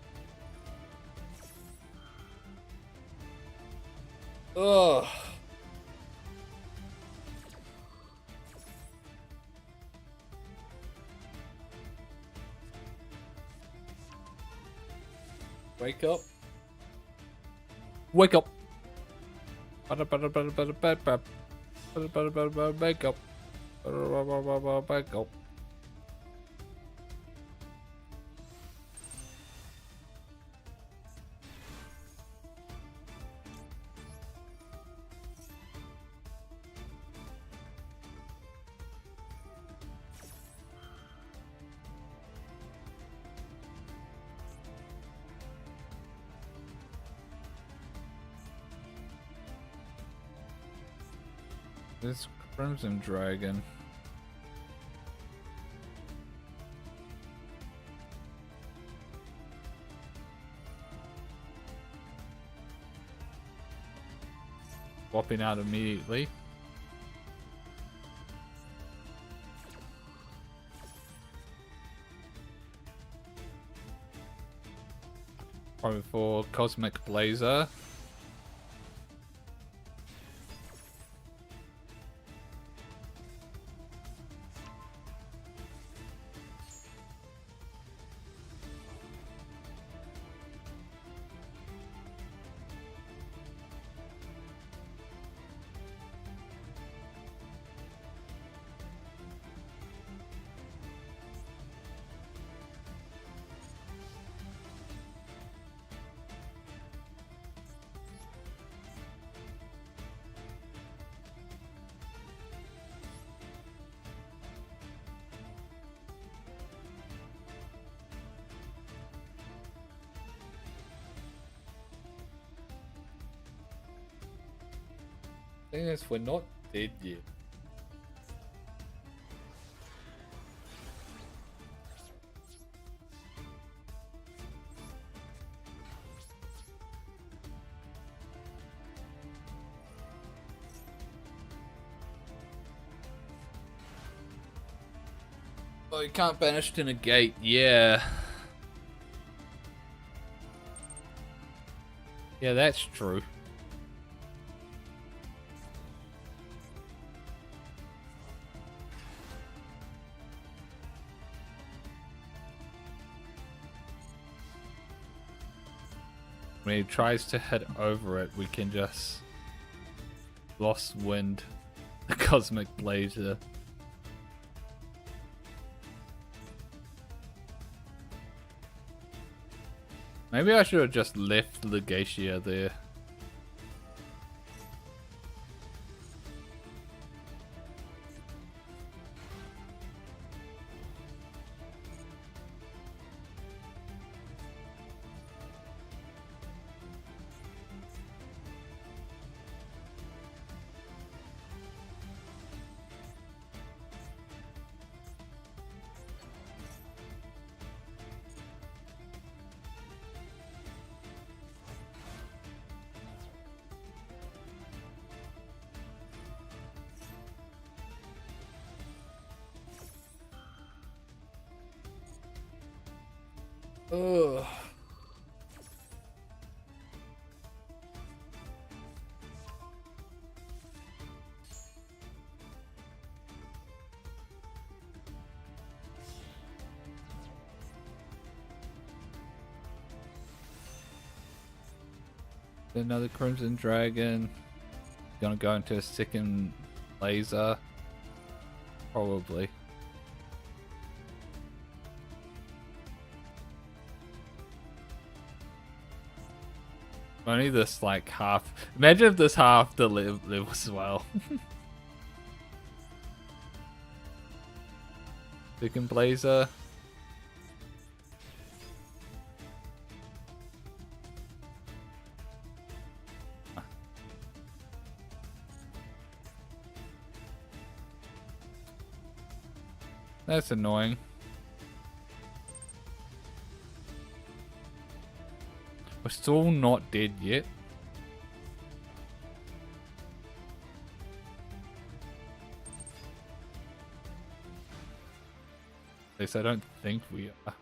Ugh. Wake up. Wake up. Wake up. Wake up. This Crimson Dragon. Swapping out immediately. Probably for Cosmic Blazer. Thing is, we're not dead yet. Oh, you can't banish to negate, yeah. Yeah, that's true. When he tries to hit over it, we can just lost wind the cosmic blazer. Maybe I should have just left the geisha there. Ugh. Another Crimson Dragon. Gonna go into a second laser. Probably. Only this like half. Imagine if this half the live as well. Second blazer. That's annoying. We're still not dead yet. At least I don't think we are.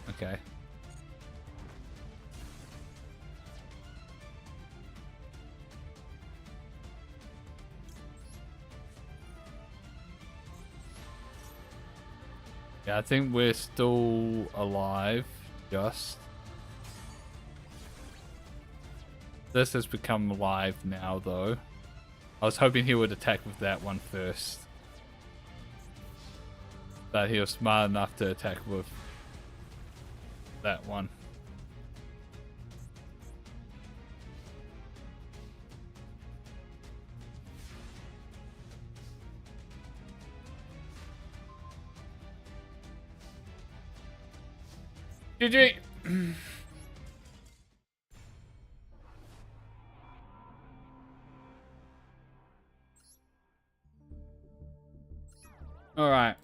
Okay. Yeah, I think we're still alive, just. This has become alive now, though. I was hoping he would attack with that one first. But he was smart enough to attack with that one. GG! Alright.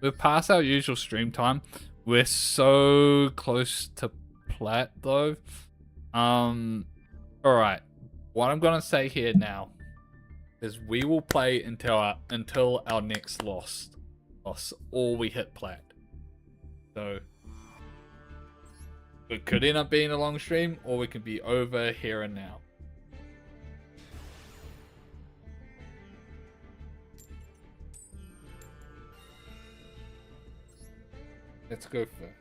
We're past our usual stream time. We're so close to plat though. Alright. What I'm gonna say here now is we will play until our next loss or we hit plat. So it could end up being a long stream, or we could be over here and now. Let's go for it.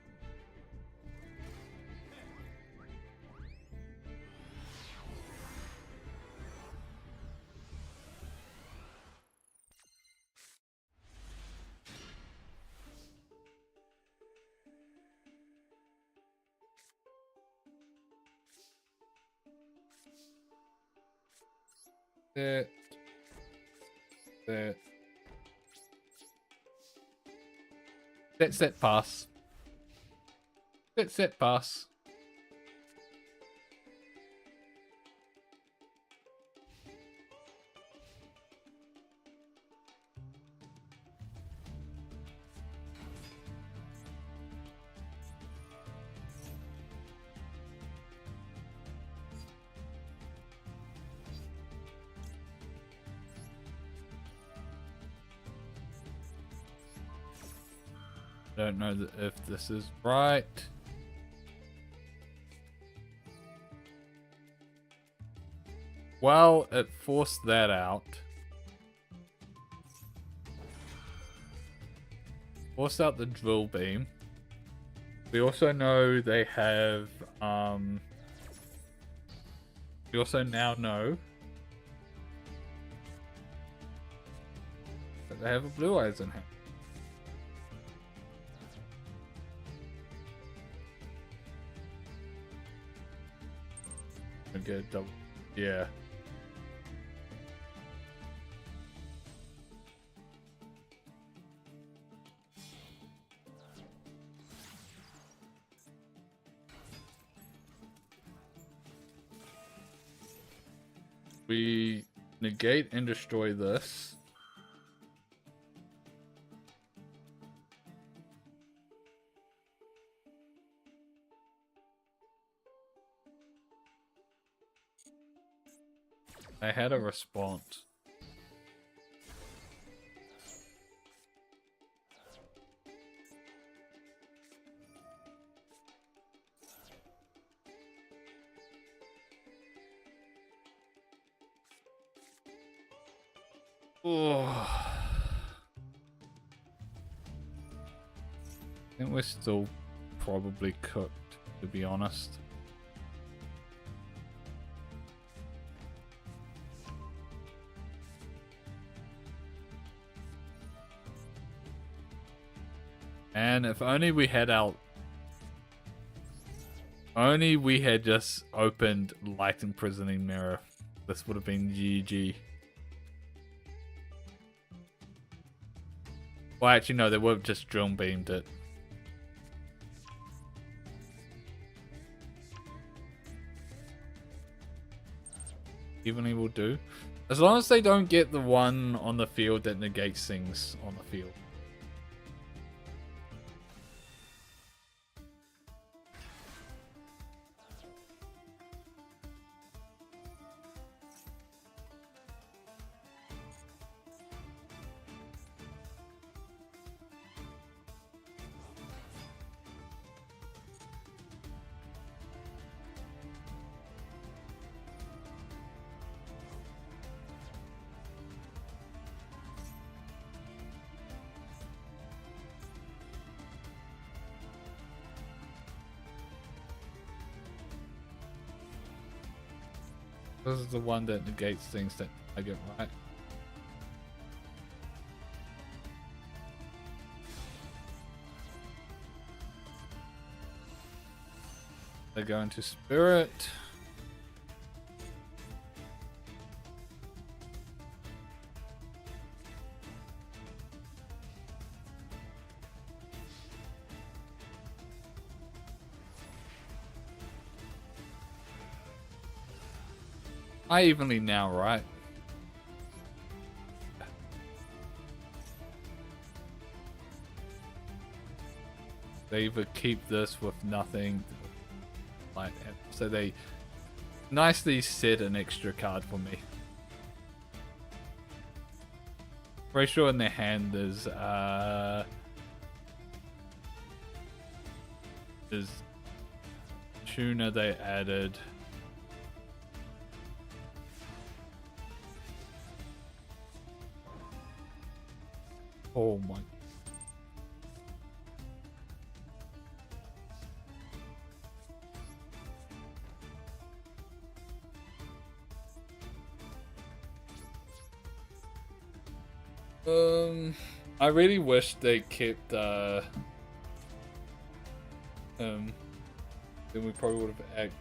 Set pass. Set pass. Don't know if this is right. Well, it forced that out. Forced out the drill beam. We also know they have, we also now know that they have a Blue Eyes in hand. And get a double, yeah. We negate and destroy this. I had a response. Oh. I think we're still probably cooked, to be honest. And if only we had just opened Light Imprisoning Mirror, this would have been GG. Well, actually, no, they would have just drill beamed it. Evenly will do. As long as they don't get the one on the field that negates things on the field. This is the one that negates things that I get right. They go into Spirit. I evenly now, right? They either keep this with nothing, like, so they nicely set an extra card for me. Pretty sure in their hand there's tuna they added. Oh my. I really wish they kept then we probably would have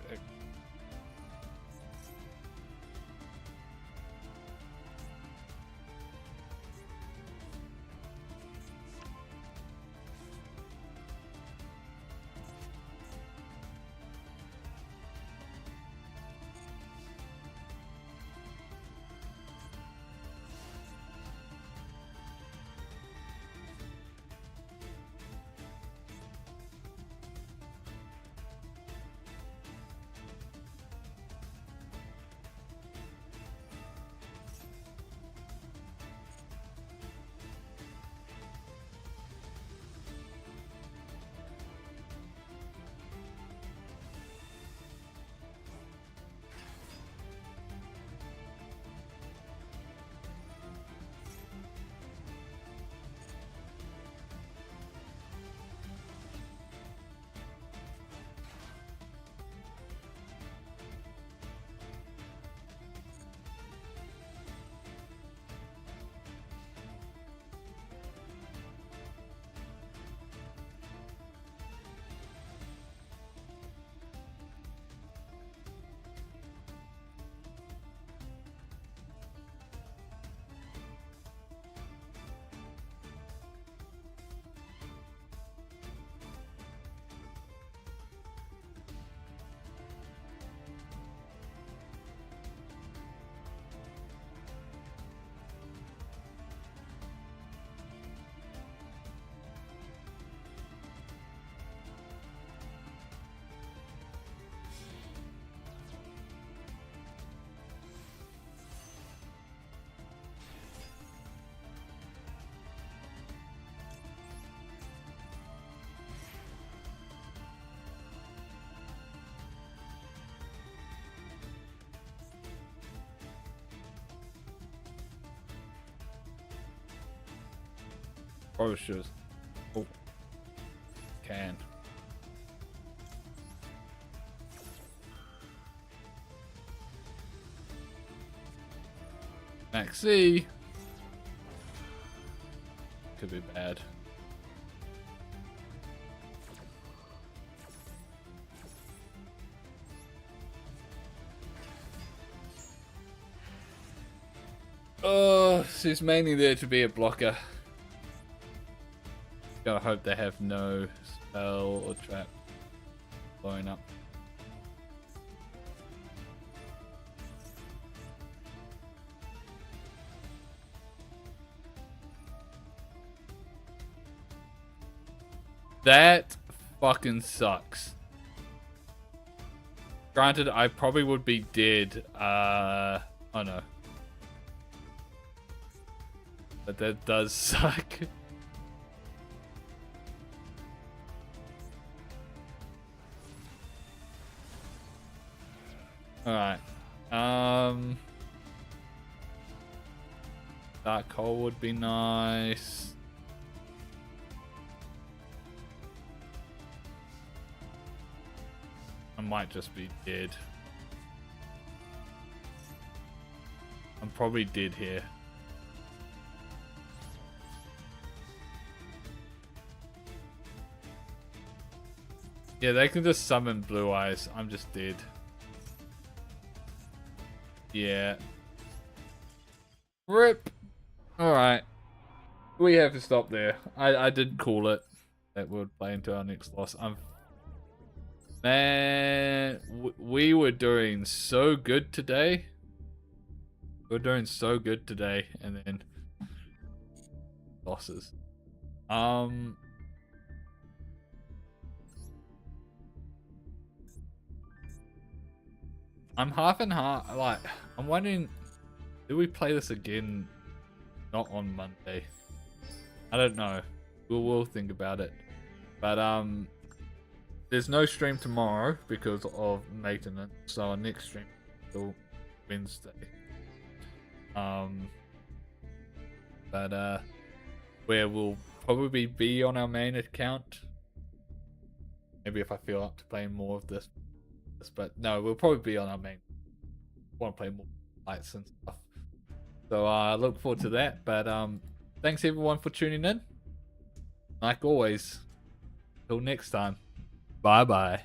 Brochures. Oh. Can. Maxi. Could be bad. Oh, she's mainly there to be a blocker. Gotta hope they have no spell or trap blowing up. That fucking sucks. Granted, I probably would be dead. Oh no. But that does suck. Alright. Dark hole would be nice. I might just be dead. I'm probably dead here. Yeah, they can just summon blue eyes. I'm just dead. Yeah. RIP. Alright. We have to stop there. I did call it that we would play into our next loss. Man, we were doing so good today. We're doing so good today, and then losses. I'm half and half. Like, I'm wondering, do we play this again? Not on Monday. I don't know. We'll think about it. But there's no stream tomorrow because of maintenance. So our next stream is till Wednesday. But where we'll probably be on our main account. Maybe if I feel up to playing more of this. But no, we'll probably be on our main. Want to play more fights and stuff. So I look forward to that. But thanks everyone for tuning in. Like always, till next time. Bye bye.